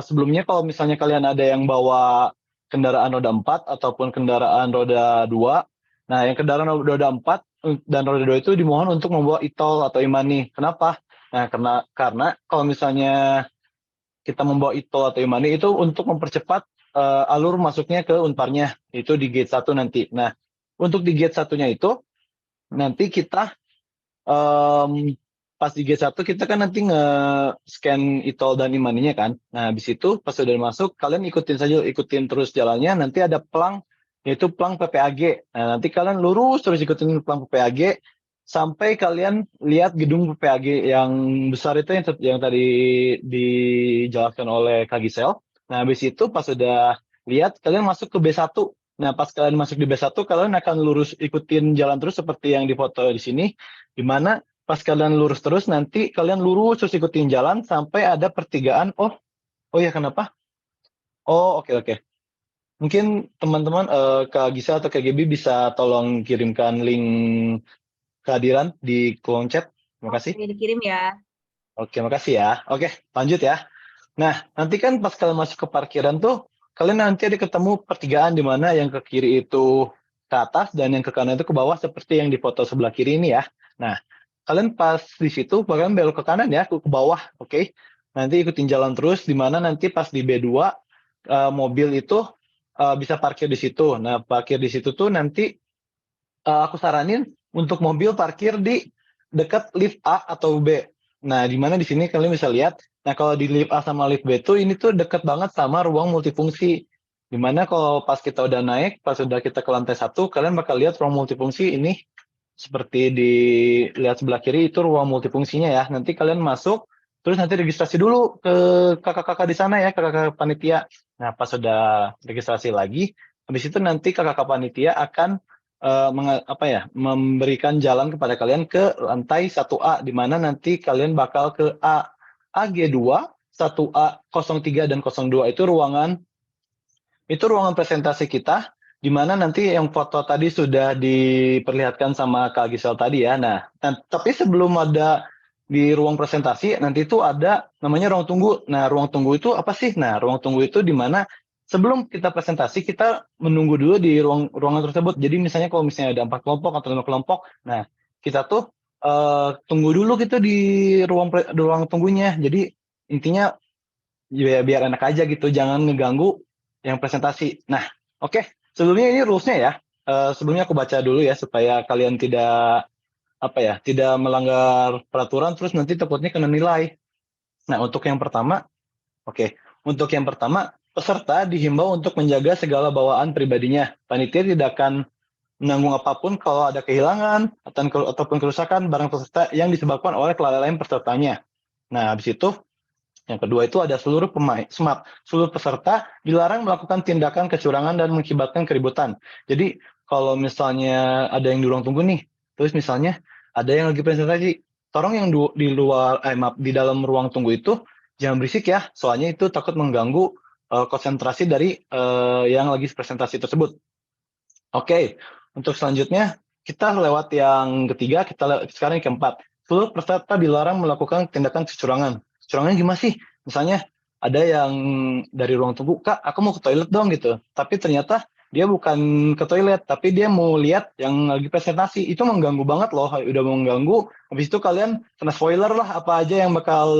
sebelumnya kalau misalnya kalian ada yang bawa kendaraan roda 4 ataupun kendaraan roda 2. Nah, yang kendaraan roda 4 dan roda 2 itu dimohon untuk membawa e-tol atau e-money. Kenapa? Nah, karena kalau misalnya kita membawa e-tol atau e-money itu untuk mempercepat alur masuknya ke Unparnya. Itu di gate 1 nanti. Nah, untuk di gate 1-nya itu nanti kita pas di G1 kita kan nanti nge-scan e-tol dan e-money-nya kan. Nah, habis itu pas sudah masuk, kalian ikutin terus jalannya, nanti ada pelang, yaitu pelang PPAG. Nah, nanti kalian lurus terus ikutin pelang PPAG, sampai kalian lihat gedung PPAG yang besar itu yang tadi dijelaskan oleh Kak Gisel. Nah, habis itu pas sudah lihat, kalian masuk ke B1. Nah, pas kalian masuk di B1, kalian akan lurus ikutin jalan terus seperti yang difoto di sini, di mana pas kalian lurus terus nanti kalian lurus terus ikutin jalan sampai ada pertigaan. Oh ya, kenapa? Oh, oke. Mungkin teman-teman Kak Gisa atau Kak Gaby bisa tolong kirimkan link kehadiran di kolom chat. Terima kasih. Oke, dikirim ya. Oke, makasih ya. Oke, lanjut ya. Nah, nanti kan pas kalian masuk ke parkiran tuh, kalian nanti ada ketemu pertigaan di mana yang ke kiri itu ke atas dan yang ke kanan itu ke bawah seperti yang di foto sebelah kiri ini ya. Nah, kalian pas di situ kalian belok ke kanan ya, ke bawah, oke. Nanti ikutin jalan terus di mana nanti pas di B2 mobil itu bisa parkir di situ. Nah, parkir di situ tuh nanti aku saranin untuk mobil parkir di dekat lift A atau B. Nah, di mana di sini kalian bisa lihat. Nah, kalau di lift A sama lift B tuh ini tuh dekat banget sama ruang multifungsi. Di mana kalau pas kita udah naik, pas udah kita ke lantai 1, kalian bakal lihat ruang multifungsi ini seperti dilihat sebelah kiri itu ruang multifungsinya ya. Nanti kalian masuk, terus nanti registrasi dulu ke kakak-kakak di sana ya, kakak-kakak panitia. Nah, pas sudah registrasi lagi, habis itu nanti kakak-kakak panitia akan memberikan jalan kepada kalian ke lantai 1A, di mana nanti kalian bakal ke AG2, 1A, 03 dan 02 itu ruangan presentasi kita, di mana nanti yang foto tadi sudah diperlihatkan sama Kak Gisel tadi ya. Nah, tapi sebelum ada di ruang presentasi, nanti itu ada namanya ruang tunggu. Nah, ruang tunggu itu apa sih? Nah, ruang tunggu itu di mana sebelum kita presentasi, kita menunggu dulu di ruangan tersebut. Jadi misalnya kalau misalnya ada 4 kelompok atau 5 kelompok, nah kita tuh tunggu dulu gitu di ruang tunggunya. Jadi intinya ya, biar enak aja gitu, jangan ngeganggu yang presentasi. Nah, oke. Sebelumnya ini rules-nya ya. Sebelumnya aku baca dulu ya supaya kalian tidak melanggar peraturan terus nanti takutnya kena nilai. Nah, untuk yang pertama, peserta dihimbau untuk menjaga segala bawaan pribadinya. Panitia tidak akan menanggung apapun kalau ada kehilangan ataupun kerusakan barang peserta yang disebabkan oleh kelalaian pesertanya. Nah, habis itu yang kedua itu ada seluruh peserta dilarang melakukan tindakan kecurangan dan mengakibatkan keributan. Jadi kalau misalnya ada yang di ruang tunggu nih, terus misalnya ada yang lagi presentasi, tolong yang di dalam ruang tunggu itu jangan berisik ya, soalnya itu takut mengganggu konsentrasi dari yang lagi presentasi tersebut. Oke, untuk selanjutnya kita lewat yang ketiga, sekarang yang keempat. Seluruh peserta dilarang melakukan tindakan kecurangan. Kecurangannya gimana sih? Misalnya ada yang dari ruang tunggu, Kak, aku mau ke toilet dong gitu. Tapi ternyata dia bukan ke toilet, tapi dia mau lihat yang lagi presentasi. Itu mengganggu banget loh, udah mengganggu. Habis itu kalian kena spoiler lah apa aja yang bakal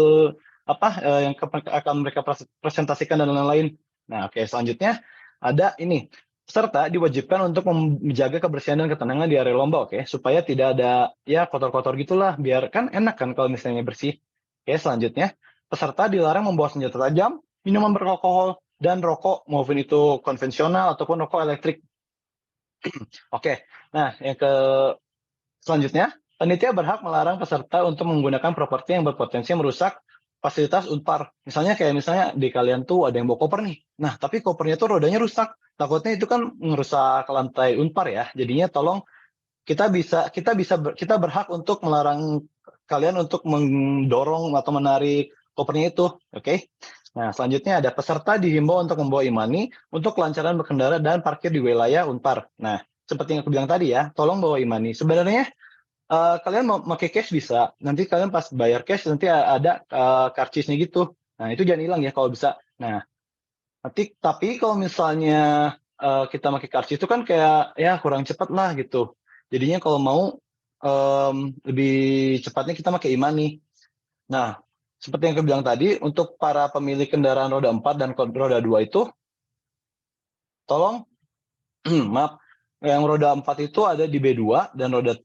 yang akan mereka presentasikan dan lain-lain. Nah, oke, selanjutnya ada ini. Peserta diwajibkan untuk menjaga kebersihan dan ketenangan di area lomba, oke, supaya tidak ada ya kotor-kotor gitulah, biar kan enak kan kalau misalnya bersih. Oke, selanjutnya peserta dilarang membawa senjata tajam, minuman beralkohol, dan rokok maupun itu konvensional ataupun rokok elektrik. Oke, nah selanjutnya panitia berhak melarang peserta untuk menggunakan properti yang berpotensi merusak fasilitas Unpar. Misalnya di kalian tuh ada yang bawa koper nih. Nah, tapi kopernya tuh rodanya rusak. Takutnya itu kan merusak lantai Unpar ya. Jadinya tolong kita berhak untuk melarang kalian untuk mendorong atau menarik kopernya itu, oke? Nah, selanjutnya ada peserta dihimbau untuk membawa e-money untuk kelancaran berkendara dan parkir di wilayah Unpar. Nah, seperti yang aku bilang tadi ya, tolong bawa e-money. Sebenarnya kalian mau pakai cash bisa. Nanti kalian pas bayar cash nanti ada karcisnya gitu. Nah, itu jangan hilang ya kalau bisa. Nah, tapi kalau misalnya kita pakai karcis itu kan kayak ya kurang cepat lah gitu. Jadinya kalau mau lebih cepatnya kita pakai e-money. Nah, seperti yang aku bilang tadi, untuk para pemilik kendaraan roda 4 dan roda 2 itu, tolong, maaf, yang roda 4 itu ada di B2 dan roda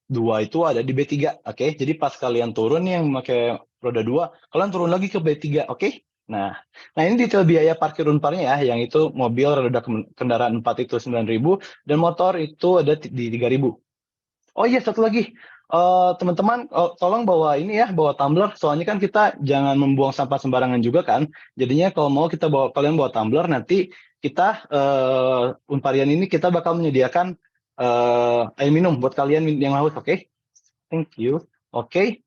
2 itu ada di B3, oke? Jadi pas kalian turun nih yang memakai roda 2, kalian turun lagi ke B3, oke? Nah ini detail biaya parkir Unparnya ya, yang itu mobil roda kendaraan 4 itu 9.000 dan motor itu ada di 3.000. Oh iya, satu lagi. Teman-teman, tolong bawa ini ya, bawa tumbler. Soalnya kan kita jangan membuang sampah sembarangan juga kan. Jadinya kalau mau kalian bawa tumbler, nanti kita Unparian ini kita bakal menyediakan air minum buat kalian yang haus, oke? Thank you. Oke.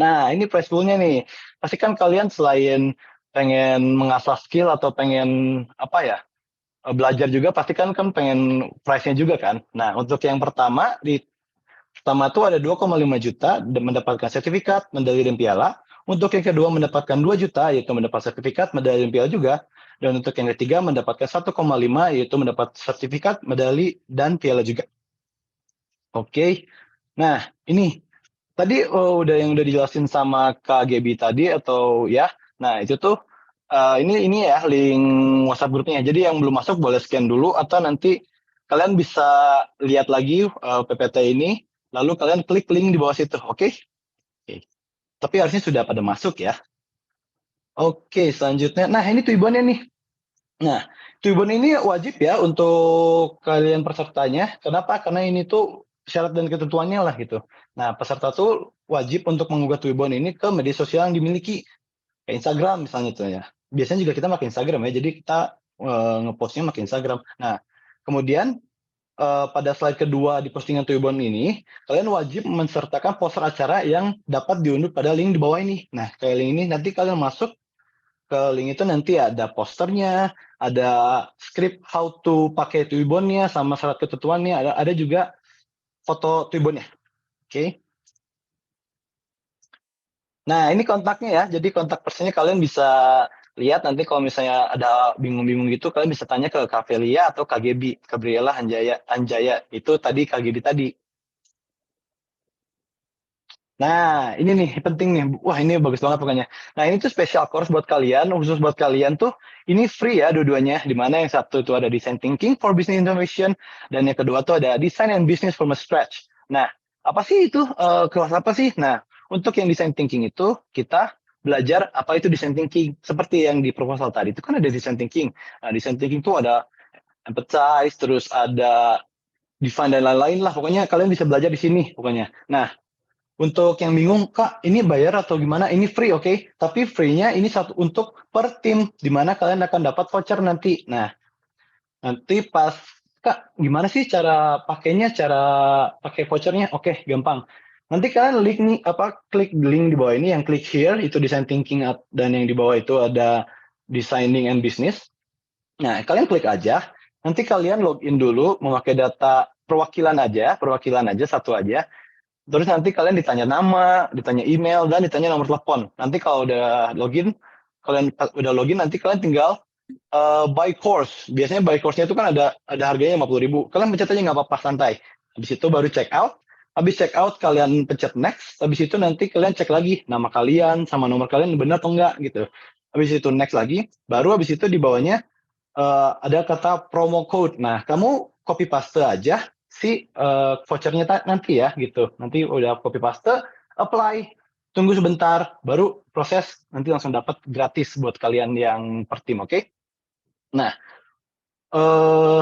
Nah, ini price pool-nya nih. Pasti kan kalian selain pengen mengasah skill atau pengen apa ya, belajar juga pasti kan pengen price-nya juga kan. Nah, untuk yang pertama tuh ada 2,5 juta mendapatkan sertifikat, medali dan piala. Untuk yang kedua mendapatkan 2 juta yaitu mendapat sertifikat, medali dan piala juga. Dan untuk yang ketiga mendapatkan 1,5 yaitu mendapat sertifikat, medali dan piala juga. Oke. Nah, ini tadi udah dijelasin sama Kak Gaby tadi atau ya. Nah, itu tuh ini ya link WhatsApp grupnya. Jadi yang belum masuk boleh scan dulu atau nanti kalian bisa lihat lagi PPT ini, lalu kalian klik link di bawah situ, oke? Oke. Tapi harusnya sudah pada masuk ya. Oke, selanjutnya. Nah, ini tujuannya nih. Nah, tujuan ini wajib ya untuk kalian pesertanya. Kenapa? Karena ini tuh syarat dan ketentuannya lah gitu. Nah, peserta tuh wajib untuk mengunggah tujuan ini ke media sosial yang dimiliki. Kayak Instagram misalnya tuh ya. Biasanya juga kita pakai Instagram ya, jadi kita ngepostnya pakai Instagram. Nah, kemudian pada slide kedua di postingan Tuibon ini, kalian wajib mensertakan poster acara yang dapat diunduh pada link di bawah ini. Nah, kayak link ini nanti kalian masuk ke link itu nanti ada posternya, ada script how to pakai Tuibonnya sama syarat ketentuannya, ada juga foto Tuibonnya. Oke. Nah, ini kontaknya ya. Jadi kontak personnya kalian bisa lihat nanti kalau misalnya ada bingung-bingung gitu, kalian bisa tanya ke Kak Velia atau Kak Gaby, Gabriela Anjaya. Itu tadi Kak Gaby tadi. Nah, ini nih penting nih. Wah, ini bagus banget pokoknya. Nah, ini tuh special course buat kalian, khusus buat kalian tuh. Ini free ya dua-duanya. Di mana yang satu itu ada Design Thinking for Business Innovation, dan yang kedua tuh ada Design and Business from Scratch. Nah, apa sih itu? Kelas apa sih? Nah, untuk yang Design Thinking itu, kita belajar apa itu Design Thinking. Seperti yang di proposal tadi, itu kan ada Design Thinking. Nah, Design Thinking tuh ada empathize, terus ada define dan lain-lain lah. Pokoknya kalian bisa belajar di sini pokoknya. Nah, untuk yang bingung, Kak, ini bayar atau gimana? Ini free, oke? Tapi free-nya ini satu untuk per tim, di mana kalian akan dapat voucher nanti. Nah, nanti pas, Kak, gimana sih cara pakainya, cara pakai vouchernya? Oke, gampang. Nanti kalian klik link di bawah ini, yang klik here, itu design thinking, dan yang di bawah itu ada designing and business. Nah, kalian klik aja, nanti kalian login dulu, memakai data perwakilan aja satu aja. Terus nanti kalian ditanya nama, ditanya email, dan ditanya nomor telepon. Nanti kalau udah login, nanti kalian tinggal buy course. Biasanya buy course-nya itu kan ada harganya 50.000. Kalian pencet aja nggak apa-apa, santai. Habis itu baru check out. Habis check out kalian pencet next. Habis itu nanti kalian cek lagi nama kalian sama nomor kalian benar atau enggak gitu. Habis itu next lagi. Baru habis itu di bawahnya ada kata promo code. Nah, kamu copy paste aja si vouchernya nanti ya gitu. Nanti udah copy paste, apply, tunggu sebentar, baru proses nanti langsung dapat gratis buat kalian yang per tim, oke? Nah,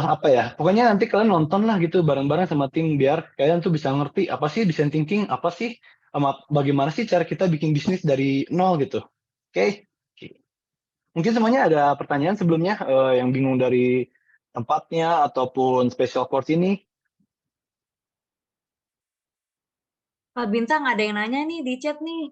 apa ya? Pokoknya nanti kalian nonton lah gitu bareng-bareng sama tim biar kalian tuh bisa ngerti apa sih design thinking, apa sih bagaimana sih cara kita bikin bisnis dari nol gitu. Oke? Mungkin semuanya ada pertanyaan sebelumnya yang bingung dari tempatnya ataupun special course ini. Kak Bintang ada yang nanya nih di chat nih.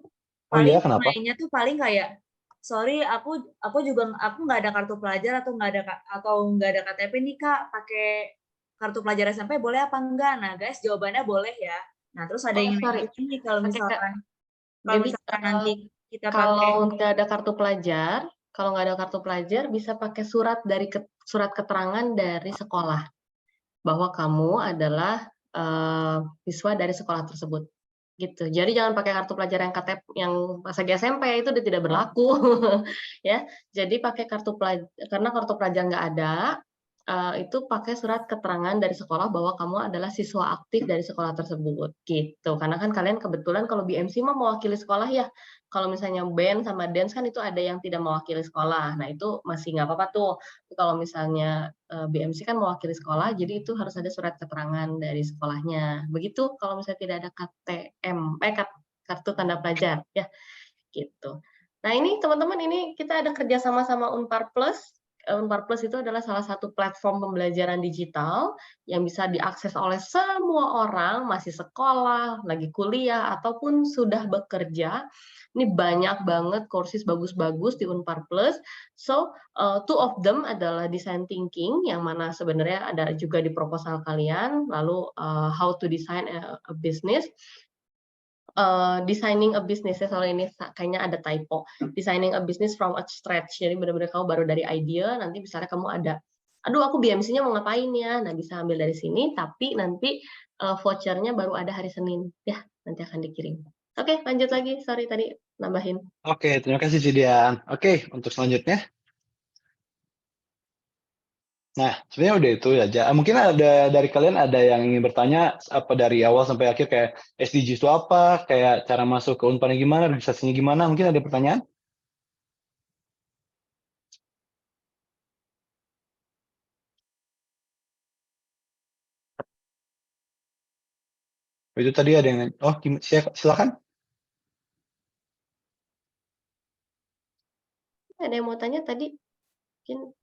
Oh iya, Paling kenapa? mainnya tuh paling kayak, sorry aku juga aku nggak ada kartu pelajar atau nggak ada KTP nih Kak, pakai kartu pelajar SMP boleh apa enggak? Nah guys jawabannya boleh ya. Nah terus ada Oh, yang nanya sorry. juga nih kalau Oke, Kak. Jadi, nanti kita pakai kalau nggak ada kartu pelajar, bisa pakai surat keterangan dari sekolah bahwa kamu adalah siswa dari sekolah tersebut. Gitu. Jadi jangan pakai kartu pelajar yang KTP yang pas lagi SMP itu udah tidak berlaku ya. Jadi pakai kartu pelajar karena kartu pelajar nggak ada, itu pakai surat keterangan dari sekolah bahwa kamu adalah siswa aktif dari sekolah tersebut gitu. Karena kan kalian kebetulan kalau BMC mah mewakili sekolah ya. Kalau misalnya band sama dance kan itu ada yang tidak mewakili sekolah. Nah itu masih nggak apa-apa tuh. Kalau misalnya BMC kan mewakili sekolah, jadi itu harus ada surat keterangan dari sekolahnya. Begitu kalau misalnya tidak ada KTM, kartu tanda pelajar ya gitu. Nah ini teman-teman ini kita ada kerjasama sama Unpar Plus. Unpar Plus itu adalah salah satu platform pembelajaran digital yang bisa diakses oleh semua orang, masih sekolah, lagi kuliah, ataupun sudah bekerja. Ini banyak banget courses bagus-bagus di Unpar Plus. So, two of them adalah design thinking, yang mana sebenarnya ada juga di proposal kalian, lalu how to design a business, designing a business ya, soalnya ini kayaknya ada typo. Designing a business from a scratch. Jadi benar-benar kamu baru dari idea, nanti misalnya kamu ada, aduh aku BMC-nya mau ngapain ya, nah bisa ambil dari sini, tapi nanti vouchernya baru ada hari Senin ya, nanti akan dikirim. Oke, lanjut lagi, sorry tadi nambahin. Oke, terima kasih Cidian. Oke, untuk selanjutnya. Nah, sebenarnya udah itu aja. Mungkin ada dari kalian ada yang ingin bertanya apa dari awal sampai akhir kayak SDG itu apa, kayak cara masuk ke Unpadnya gimana, registrasinya gimana? Mungkin ada pertanyaan? Itu tadi ada yang oh silakan. Ada yang mau tanya tadi? Mungkin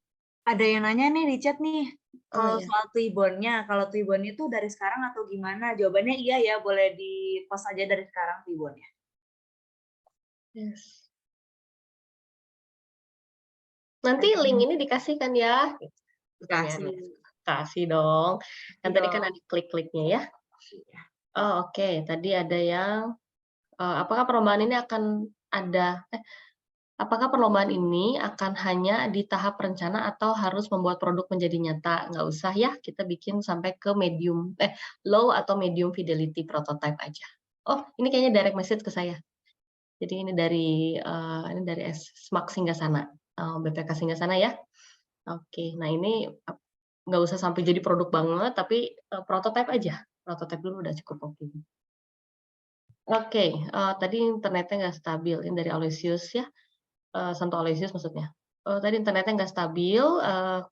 ada yang nanya nih di chat nih. Kalau ya. soal Twibbonnya, kalau Twibbon itu dari sekarang atau gimana? Jawabannya iya ya, boleh di post aja dari sekarang Twibbonnya. Yes. Nanti link ini dikasihkan ya. Kasih dong. Kan tadi kan ada klik-kliknya ya. Oh, oke. Tadi ada yang apakah perlombaan ini akan ada apakah perlombaan ini akan hanya di tahap rencana atau harus membuat produk menjadi nyata? Nggak usah ya, kita bikin sampai ke low atau medium fidelity prototype aja. Oh, ini kayaknya direct message ke saya. Jadi ini dari Smart Singgasana, BPK Singgasana ya. Oke, nah ini nggak usah sampai jadi produk banget, tapi prototype aja. Prototype dulu udah cukup oke. Oke, tadi internetnya nggak stabil. Ini dari Aloysius ya, Santo Aloysius maksudnya. Tadi internetnya nggak stabil,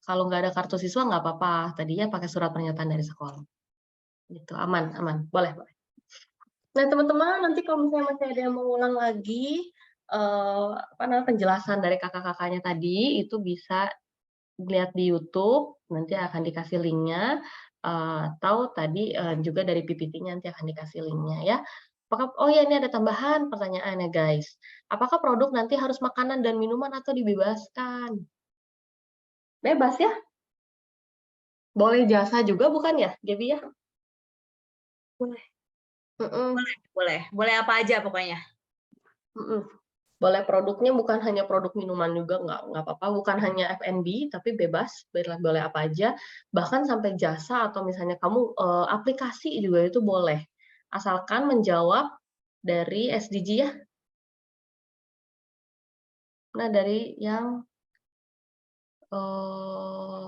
kalau nggak ada kartu siswa nggak apa-apa. Tadinya pakai surat pernyataan dari sekolah. Gitu, aman, aman. Boleh, boleh. Nah, teman-teman, nanti kalau misalnya masih ada yang mau ulang lagi, penjelasan dari kakak-kakaknya tadi, itu bisa lihat di YouTube, nanti akan dikasih linknya, atau tadi juga dari PPT-nya nanti akan dikasih linknya ya. Oh ya, ini ada tambahan pertanyaannya guys. Apakah produk nanti harus makanan dan minuman atau dibebaskan? Bebas ya? Boleh jasa juga bukan ya, Gaby ya? Boleh. Mm-mm. Boleh apa aja pokoknya. Boleh produknya bukan hanya produk minuman juga, nggak apa-apa, bukan hanya F&B, tapi bebas, boleh apa aja, bahkan sampai jasa atau misalnya kamu aplikasi juga itu boleh, asalkan menjawab dari SDG ya. Nah dari yang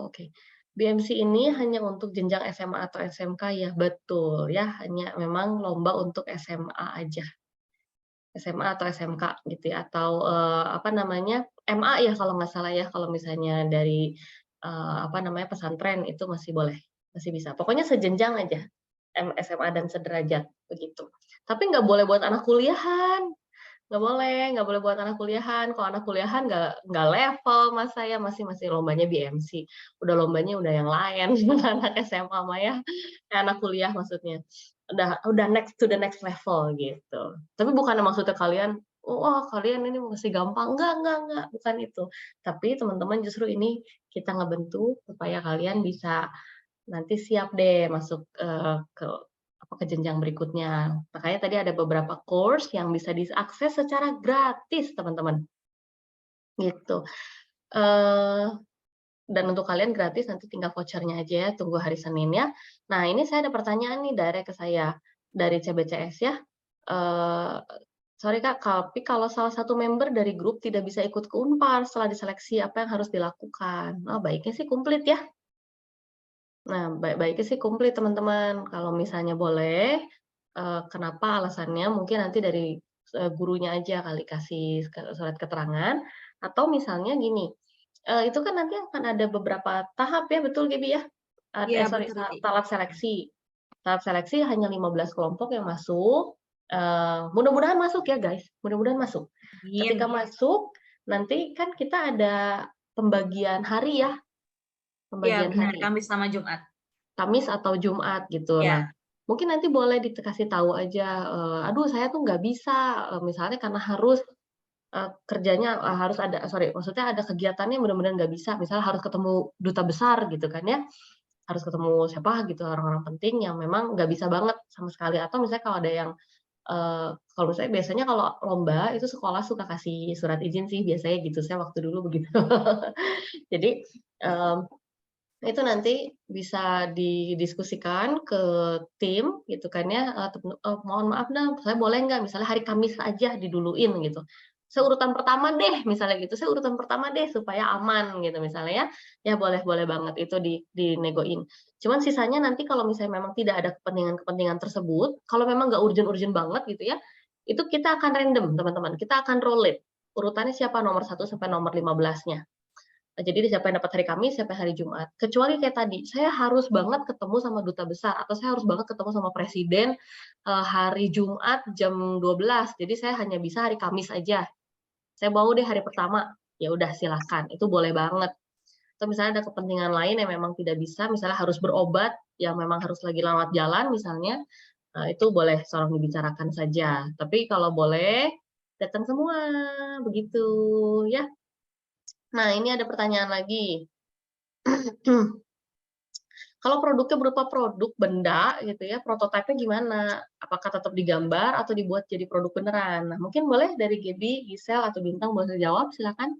oke. BMC ini hanya untuk jenjang SMA atau SMK ya, betul ya, hanya memang lomba untuk SMA aja. SMA atau SMK gitu ya, atau MA ya kalau nggak salah ya, kalau misalnya dari pesantren itu masih boleh, masih bisa. Pokoknya sejenjang aja, SMA dan sederajat begitu. Tapi nggak boleh buat anak kuliahan, nggak boleh buat anak kuliahan. Kalau anak kuliahan nggak level mas saya, masih lombanya BMC, udah lombanya udah yang lain, anak SMA mah ya, anak kuliah maksudnya. udah next to the next level gitu. Tapi bukan maksudnya kalian, wah kalian ini masih gampang, enggak, bukan itu. Tapi teman-teman justru ini kita ngebentuk supaya kalian bisa nanti siap deh masuk ke jenjang berikutnya. Makanya tadi ada beberapa course yang bisa diakses secara gratis, teman-teman. Gitu. Dan untuk kalian gratis, nanti tinggal vouchernya aja ya, tunggu hari Senin ya. Nah, ini saya ada pertanyaan nih direct ke saya dari CBCS ya. Sorry Kak, tapi kalau salah satu member dari grup tidak bisa ikut ke Unpar setelah diseleksi, apa yang harus dilakukan? Oh, baiknya sih komplit ya. Nah, baiknya sih komplit teman-teman. Kalau misalnya boleh, kenapa alasannya mungkin nanti dari gurunya aja kali kasih surat keterangan, atau misalnya gini, itu kan nanti akan ada beberapa tahap ya, betul Gaby ya? Iya, Sorry, betul, Ci. tahap seleksi. Tahap seleksi hanya 15 kelompok yang masuk, mudah-mudahan masuk ya guys, mudah-mudahan masuk. Ketika masuk, nanti kan kita ada pembagian hari ya, Iya, pembagian benar, hari. Kamis sama Jumat. Kamis atau Jumat gitu. Ya. Nah, mungkin nanti boleh dikasih tahu aja, aduh saya tuh nggak bisa, misalnya karena harus kerjanya harus ada, maksudnya ada kegiatannya benar-benar nggak bisa, misalnya harus ketemu duta besar gitu kan ya, harus ketemu siapa gitu orang-orang penting yang memang nggak bisa banget sama sekali, atau misalnya kalau ada yang kalau misalnya biasanya kalau lomba itu sekolah suka kasih surat izin sih biasanya gitu, saya waktu dulu begitu. Jadi itu nanti bisa didiskusikan ke tim gitu kan ya, mohon maaf saya boleh nggak misalnya hari Kamis aja diduluin gitu. Saya urutan pertama deh misalnya gitu, saya urutan pertama deh supaya aman gitu misalnya ya, ya boleh banget itu dinegoin. Cuman sisanya nanti kalau misalnya memang tidak ada kepentingan tersebut, kalau memang nggak urgent-urgent banget gitu ya, itu kita akan random teman-teman, kita akan roll it. Urutannya siapa nomor 1 sampai nomor 15-nya. Jadi siapa yang dapat hari Kamis, siapa yang hari Jumat. Kecuali kayak tadi, saya harus banget ketemu sama duta besar atau saya harus banget ketemu sama presiden hari Jumat jam 12. Jadi saya hanya bisa hari Kamis aja. Saya mau deh hari pertama. Ya udah silahkan, itu boleh banget. Atau misalnya ada kepentingan lain yang memang tidak bisa, misalnya harus berobat, yang memang harus lagi lewat jalan misalnya, itu boleh tolong dibicarakan saja. Tapi kalau boleh datang semua, begitu ya. Nah, ini ada pertanyaan lagi. Kalau produknya berupa produk benda gitu ya, prototipenya gimana? Apakah tetap digambar atau dibuat jadi produk beneran? Nah, mungkin boleh dari Gaby, Gisel, atau Bintang boleh jawab, silakan.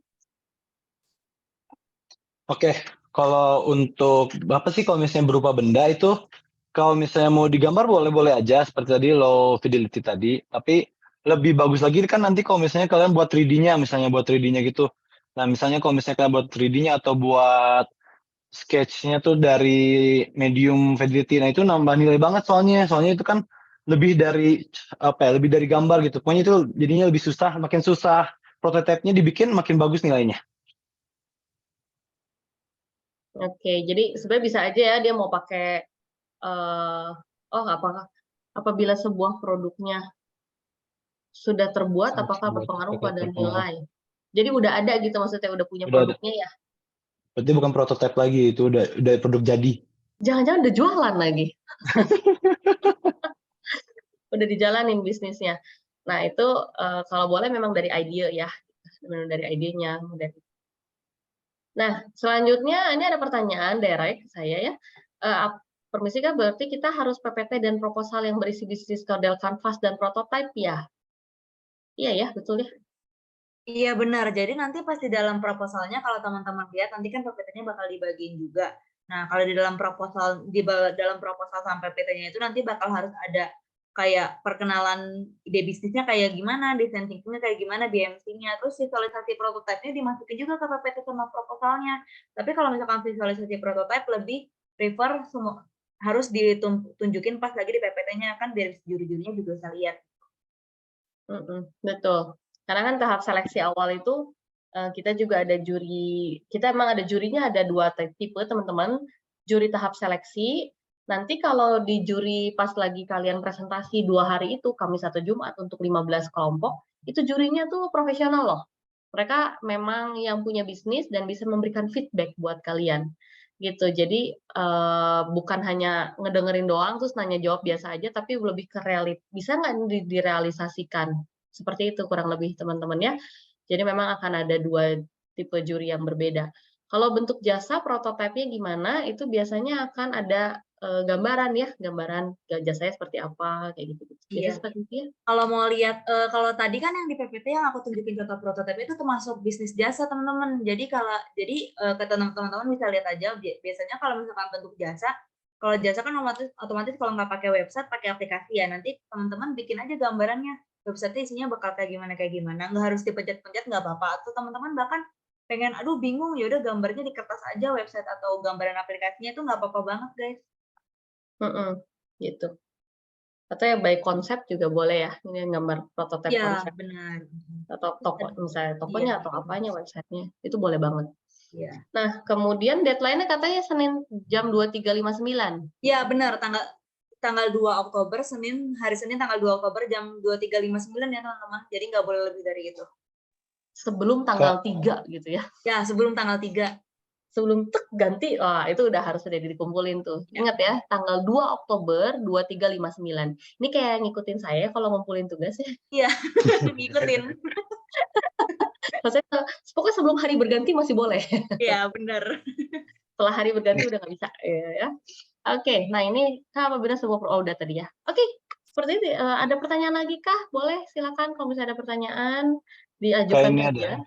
Oke, kalau untuk apa sih kalau misalnya berupa benda itu, kalau misalnya mau digambar boleh-boleh aja seperti tadi low fidelity tadi, tapi lebih bagus lagi kan nanti kalau misalnya kalian buat 3D-nya, misalnya buat 3D-nya gitu. Nah, misalnya kalau misalnya kalian buat 3D-nya atau buat sketch-nya tuh dari medium fidelity, nah itu nambah nilai banget soalnya itu kan lebih dari apa ya, lebih dari gambar gitu. Pokoknya itu jadinya lebih susah, makin susah prototipe-nya dibikin makin bagus nilainya. Oke, jadi sebenarnya bisa aja ya dia mau pakai apabila sebuah produknya sudah terbuat, apakah berpengaruh pada nilai? Jadi udah ada gitu maksudnya, udah punya produknya ya? Berarti bukan prototipe lagi, itu udah produk jadi. Jangan-jangan udah jualan lagi. Udah dijalanin bisnisnya. Nah, itu kalau boleh memang dari ide ya, dari idenya. Nah, selanjutnya ini ada pertanyaan direct saya ya. Permisi Kak, berarti kita harus PPT dan proposal yang berisi bisnis model kanvas dan prototipe ya? Iya ya, betul ya? Iya benar. Jadi nanti pas di dalam proposalnya kalau teman-teman lihat nanti kan PPT-nya bakal dibagiin juga. Nah, kalau di dalam proposal sama PPT-nya itu nanti bakal harus ada kayak perkenalan ide bisnisnya kayak gimana, desain thinkingnya kayak gimana, BMC-nya, terus visualisasi prototipenya dimasukin juga ke PPT sama proposalnya. Tapi kalau misalkan visualisasi prototipe lebih prefer semua harus ditunjukin pas lagi di PPT-nya kan biar juri-jurinya juga bisa lihat. Betul. Karena kan tahap seleksi awal itu kita juga ada juri, kita emang ada jurinya ada 2 tipe teman-teman. Juri tahap seleksi, nanti kalau di juri pas lagi kalian presentasi 2 hari itu, Kamis atau Jumat untuk 15 kelompok, itu jurinya tuh profesional loh. Mereka memang yang punya bisnis dan bisa memberikan feedback buat kalian. gitu. Jadi bukan hanya ngedengerin doang terus nanya jawab biasa aja, tapi lebih ke bisa nggak direalisasikan? Seperti itu kurang lebih teman-teman ya. Jadi memang akan ada 2 tipe juri yang berbeda. Kalau bentuk jasa prototipenya gimana, itu biasanya akan ada gambaran ya, gambaran jasanya seperti apa, kayak gitu. Jadi Iya. seperti itu ya. Kalau mau lihat, kalau tadi kan yang di PPT yang aku tunjukin contoh prototipe itu termasuk bisnis jasa teman-teman. Jadi ke teman-teman bisa lihat aja biasanya kalau misalkan bentuk jasa, kalau jasa kan otomatis kalau nggak pakai website, pakai aplikasi ya. Nanti teman-teman bikin aja gambarannya. Website-nya isinya bakal kayak gimana. Nggak harus dipencet-pencet nggak apa-apa. Atau teman-teman bahkan pengen, aduh bingung, ya udah gambarnya di kertas aja website atau gambaran aplikasinya itu nggak apa-apa banget guys. Gitu. Atau ya by konsep juga boleh ya, ini gambar prototipe Iya, konsep. benar. Atau misalnya tokonya atau apanya, websitenya, itu boleh banget. Iya. Nah, kemudian deadline-nya katanya Senin jam 23.59. Iya, benar, tanggal 2 Oktober, hari Senin tanggal 2 Oktober jam 23.59 ya teman-teman. Jadi nggak boleh lebih dari itu. Sebelum tanggal 3 gitu ya. Ya, sebelum tanggal 3. Sebelum ganti, itu udah harus sudah dikumpulin tuh. Ingat ya, tanggal 2 Oktober 23.59. Ini kayak ngikutin saya kalau ngumpulin tugas ya. Iya, ngikutin. Maksudnya, pokoknya sebelum hari berganti masih boleh. Iya, benar. Setelah hari berganti udah nggak bisa. Ya. Oke, nah ini apabila sebuah udah tadi ya. Oke, seperti itu. Ada pertanyaan lagi kah? Boleh, silakan kalau misalnya ada pertanyaan diajukan Ini saja.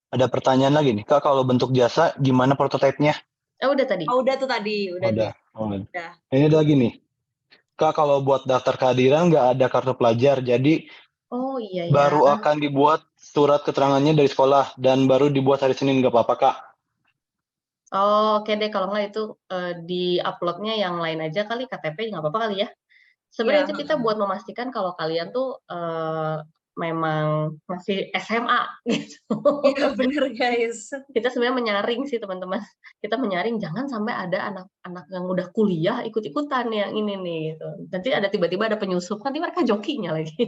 ada pertanyaan lagi nih, Kak, kalau bentuk jasa gimana prototipenya? Udah tadi. Oh, udah tuh tadi, udah. Ini ada lagi nih. Kak, kalau buat daftar kehadiran nggak ada kartu pelajar, jadi Oh iya ya. baru akan dibuat surat keterangannya dari sekolah dan baru dibuat hari Senin, nggak apa-apa, Kak? Oh, oke deh, kalau nggak itu di-upload-nya yang lain aja kali, KTP nggak apa-apa kali ya. Sebenarnya itu kita buat memastikan kalau kalian tuh memang masih SMA gitu. Iya, benar guys. Kita sebenarnya menyaring sih teman-teman. Kita menyaring jangan sampai ada anak-anak yang udah kuliah ikut-ikutan yang ini nih gitu. Nanti ada tiba-tiba ada penyusup, nanti mereka jokinya lagi.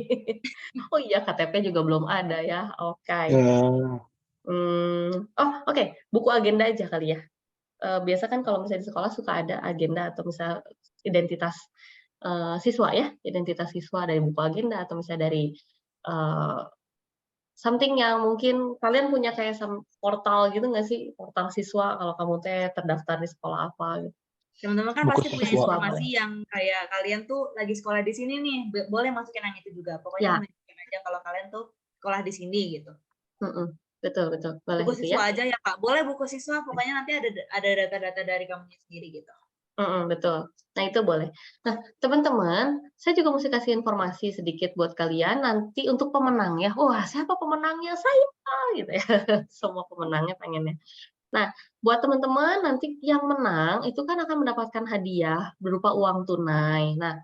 Oh iya, KTP juga belum ada ya. Oke. Oke. Buku agenda aja kali ya. Biasa kan kalau misalnya di sekolah suka ada agenda atau misal identitas siswa ya, identitas siswa dari buku agenda atau misalnya dari something yang mungkin kalian punya kayak portal gitu nggak sih? Portal siswa kalau kamu terdaftar di sekolah apa gitu. Teman-teman kan Buku pasti punya siswa. informasi yang kayak kalian tuh lagi sekolah di sini nih, boleh masukin yang itu juga. Pokoknya masukin aja kalau kalian tuh sekolah di sini gitu. Betul. Boleh Buku itu siswa ya. aja ya Kak. Boleh buku siswa, pokoknya nanti ada data-data dari kamunya sendiri gitu. Betul. Nah, itu boleh. Nah, teman-teman, saya juga mesti kasih informasi sedikit buat kalian nanti untuk pemenangnya. Wah, siapa pemenangnya? Saya gitu ya. Semua pemenangnya pengennya. Nah, buat teman-teman nanti yang menang itu kan akan mendapatkan hadiah berupa uang tunai. Nah,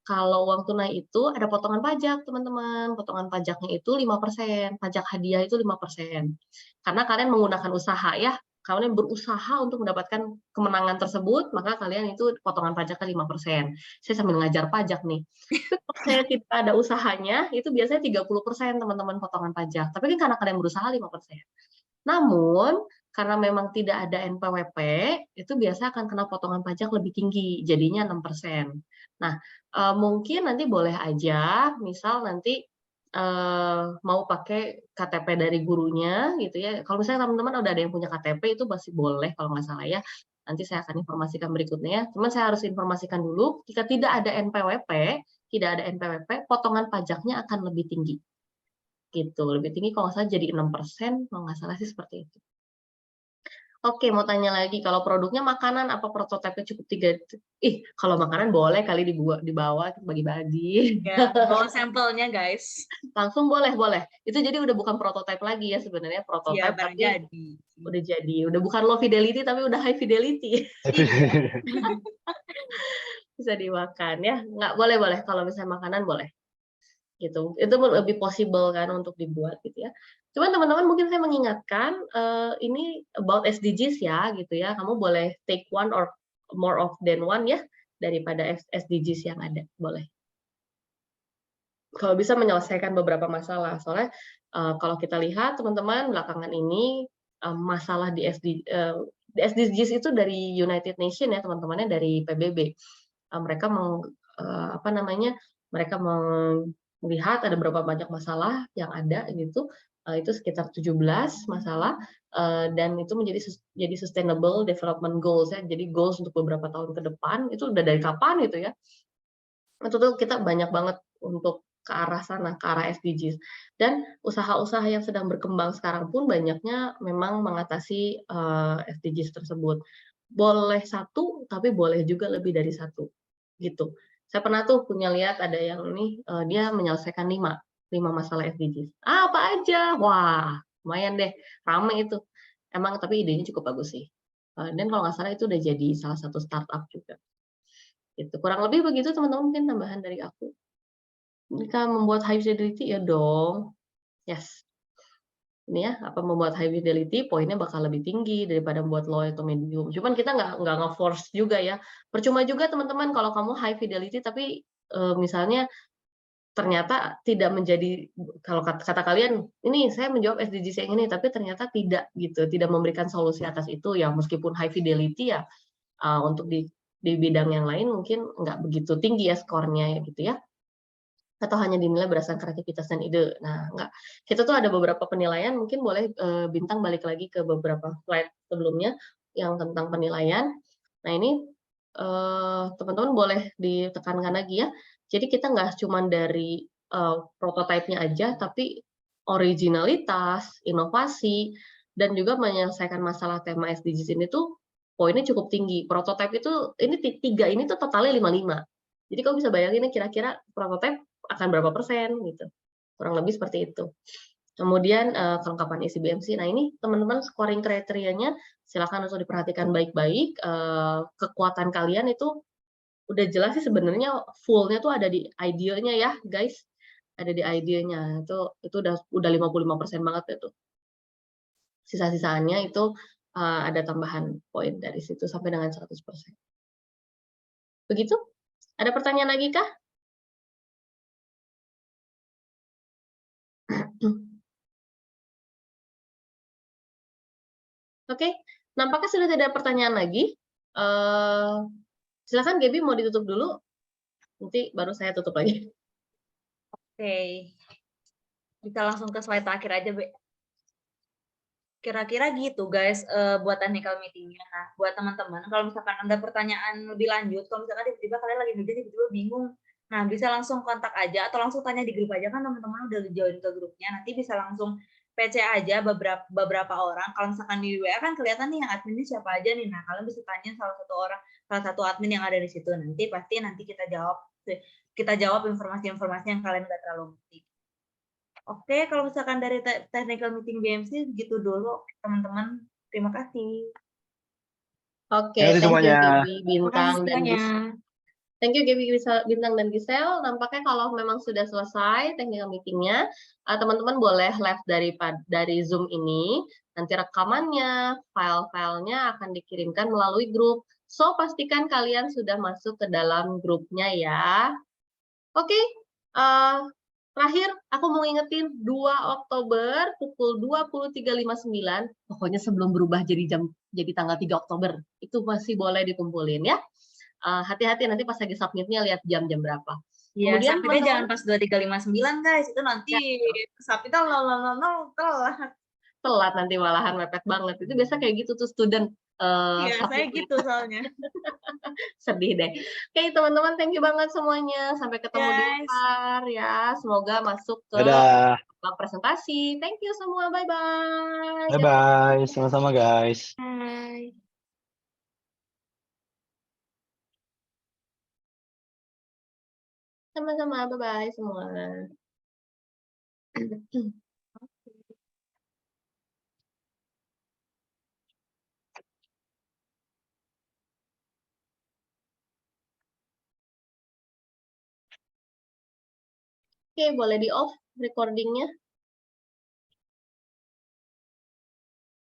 kalau uang tunai itu ada potongan pajak, teman-teman. Potongan pajaknya itu 5%, pajak hadiah itu 5%. Karena kalian menggunakan usaha ya, kalian berusaha untuk mendapatkan kemenangan tersebut, maka kalian itu potongan pajaknya 5%. Saya sambil ngajar pajak nih. Kalau saya tidak ada usahanya, itu biasanya 30% teman-teman potongan pajak. Tapi kan karena kalian berusaha 5%. Namun, karena memang tidak ada NPWP, itu biasa akan kena potongan pajak lebih tinggi, jadinya 6%. Nah, mungkin nanti boleh aja, misal nanti mau pakai KTP dari gurunya gitu ya. Kalau misalnya teman-teman udah ada yang punya KTP itu masih boleh kalau nggak salah ya. Nanti saya akan informasikan berikutnya ya. Cuman saya harus informasikan dulu, jika tidak ada NPWP, potongan pajaknya akan lebih tinggi. Gitu, lebih tinggi kalau nggak salah jadi 6%, kalau nggak salah sih seperti itu. Oke, mau tanya lagi, kalau produknya makanan apa prototipenya cukup 3? Kalau makanan boleh kali dibawa bagi-bagi. Ya, bawa sampelnya guys. Langsung boleh. Itu jadi udah bukan prototipe lagi ya sebenarnya, prototipe tapi jadi. udah jadi. Udah bukan low fidelity tapi udah high fidelity. Bisa dimakan ya. Nggak boleh. Kalau misalnya makanan boleh. Gitu. Itu lebih possible kan untuk dibuat gitu ya. Cuman teman-teman mungkin saya mengingatkan ini about SDGs ya gitu ya. Kamu boleh take one or more of than one ya daripada SDGs yang ada, boleh. Kalau bisa menyelesaikan beberapa masalah. Soalnya kalau kita lihat teman-teman belakangan ini masalah di SDGs itu dari United Nations ya, teman-temannya dari PBB. Mereka apa namanya, mereka melihat ada berapa banyak masalah yang ada gitu, itu sekitar 17 masalah, dan itu jadi Sustainable Development Goals ya, jadi goals untuk beberapa tahun ke depan, itu udah dari kapan itu ya. Itu tuh kita banyak banget untuk ke arah sana, ke arah SDGs. Dan usaha-usaha yang sedang berkembang sekarang pun banyaknya memang mengatasi SDGs tersebut. Boleh satu, tapi boleh juga lebih dari satu, gitu. Saya pernah tuh punya lihat ada yang ini, dia menyelesaikan 5 masalah SDGs. Apa aja? Wah, lumayan deh, rame itu. Emang tapi idenya cukup bagus sih. Dan kalau nggak salah itu udah jadi salah satu startup juga. Gitu. Kurang lebih begitu teman-teman, mungkin tambahan dari aku. Jika membuat high fidelity ya dong. Yes. Ini ya, apa membuat high fidelity poinnya bakal lebih tinggi daripada membuat low atau medium. Cuman kita nggak nge-force juga ya. Percuma juga teman-teman kalau kamu high fidelity tapi misalnya ternyata tidak menjadi, kalau kata kalian, ini saya menjawab SDGs yang ini, tapi ternyata tidak gitu, tidak memberikan solusi atas itu ya, meskipun high fidelity ya, untuk di bidang yang lain mungkin nggak begitu tinggi ya skornya ya gitu ya. Atau hanya dinilai berdasarkan kreativitas dan ide. Nah, enggak. Kita tuh ada beberapa penilaian, mungkin boleh Bintang balik lagi ke beberapa slide sebelumnya yang tentang penilaian. Nah, ini teman-teman boleh ditekankan lagi ya. Jadi kita nggak cuma dari prototipenya aja, tapi originalitas, inovasi, dan juga menyelesaikan masalah tema SDGs ini tuh poinnya cukup tinggi. Prototipe itu, ini 3 ini tuh totalnya 55. Jadi kamu bisa bayangin kira-kira prototipe akan berapa persen gitu. Kurang lebih seperti itu. Kemudian kelengkapan isi BMC. Nah ini teman-teman scoring kriterianya silakan untuk diperhatikan baik-baik. Kekuatan kalian itu udah jelas sih sebenarnya, full-nya tuh ada di idea-nya ya guys. Ada di idea-nya. Itu udah 55% banget itu. Sisa-sisanya itu ada tambahan poin dari situ sampai dengan 100%. Begitu? Ada pertanyaan lagi kah? Oke, nampaknya sudah tidak ada pertanyaan lagi. Silakan Gaby, mau ditutup dulu, nanti baru saya tutup lagi. Oke. Bisa langsung ke slide terakhir aja, Be. Kira-kira gitu, guys, buat technical meeting-nya. Nah, buat teman-teman, kalau misalkan ada pertanyaan lebih lanjut, kalau misalkan tiba-tiba kalian lagi ngerjain, tiba-tiba bingung, nah bisa langsung kontak aja, atau langsung tanya di grup aja, kan teman-teman udah join ke grupnya, nanti bisa langsung PC aja beberapa orang. Kalau misalkan di WA kan kelihatan nih yang adminnya siapa aja nih, nah kalian bisa tanya salah satu admin yang ada di situ, nanti kita jawab informasi-informasi yang kalian nggak terlalu ngerti. Oke, kalau misalkan dari technical meeting BMC gitu dulu, teman-teman. Terima kasih. Oke, Terima kasih thank you semuanya. Gaby, Terima kasih Bintang, dan semuanya. Thank you Gaby, Bintang, dan Gisel. Nampaknya kalau memang sudah selesai technical meeting-nya, teman-teman boleh left dari Zoom ini. Nanti rekamannya, file-filenya akan dikirimkan melalui grup. So, pastikan kalian sudah masuk ke dalam grupnya ya. Oke, terakhir aku mau ngingetin 2 Oktober pukul 23.59, pokoknya sebelum berubah jadi tanggal 3 Oktober, itu masih boleh dikumpulin ya. Hati-hati nanti pas lagi submit-nya lihat jam berapa. Iya, Kemudian submit-nya jangan teman-teman pas 23.59 guys, itu nanti submit-nya telat. telat nanti malahan mepet banget. Itu biasa kayak gitu tuh student Iya, saya submit. gitu soalnya. Sedih deh. Oke, teman-teman, thank you banget semuanya. Sampai ketemu di Guys. luar ya. Semoga masuk ke Dadah. presentasi. Thank you semua. Bye-bye. Bye-bye. Sama-sama guys. Bye. Sama-sama. Bye-bye semua. Oke, boleh di-off recording-nya.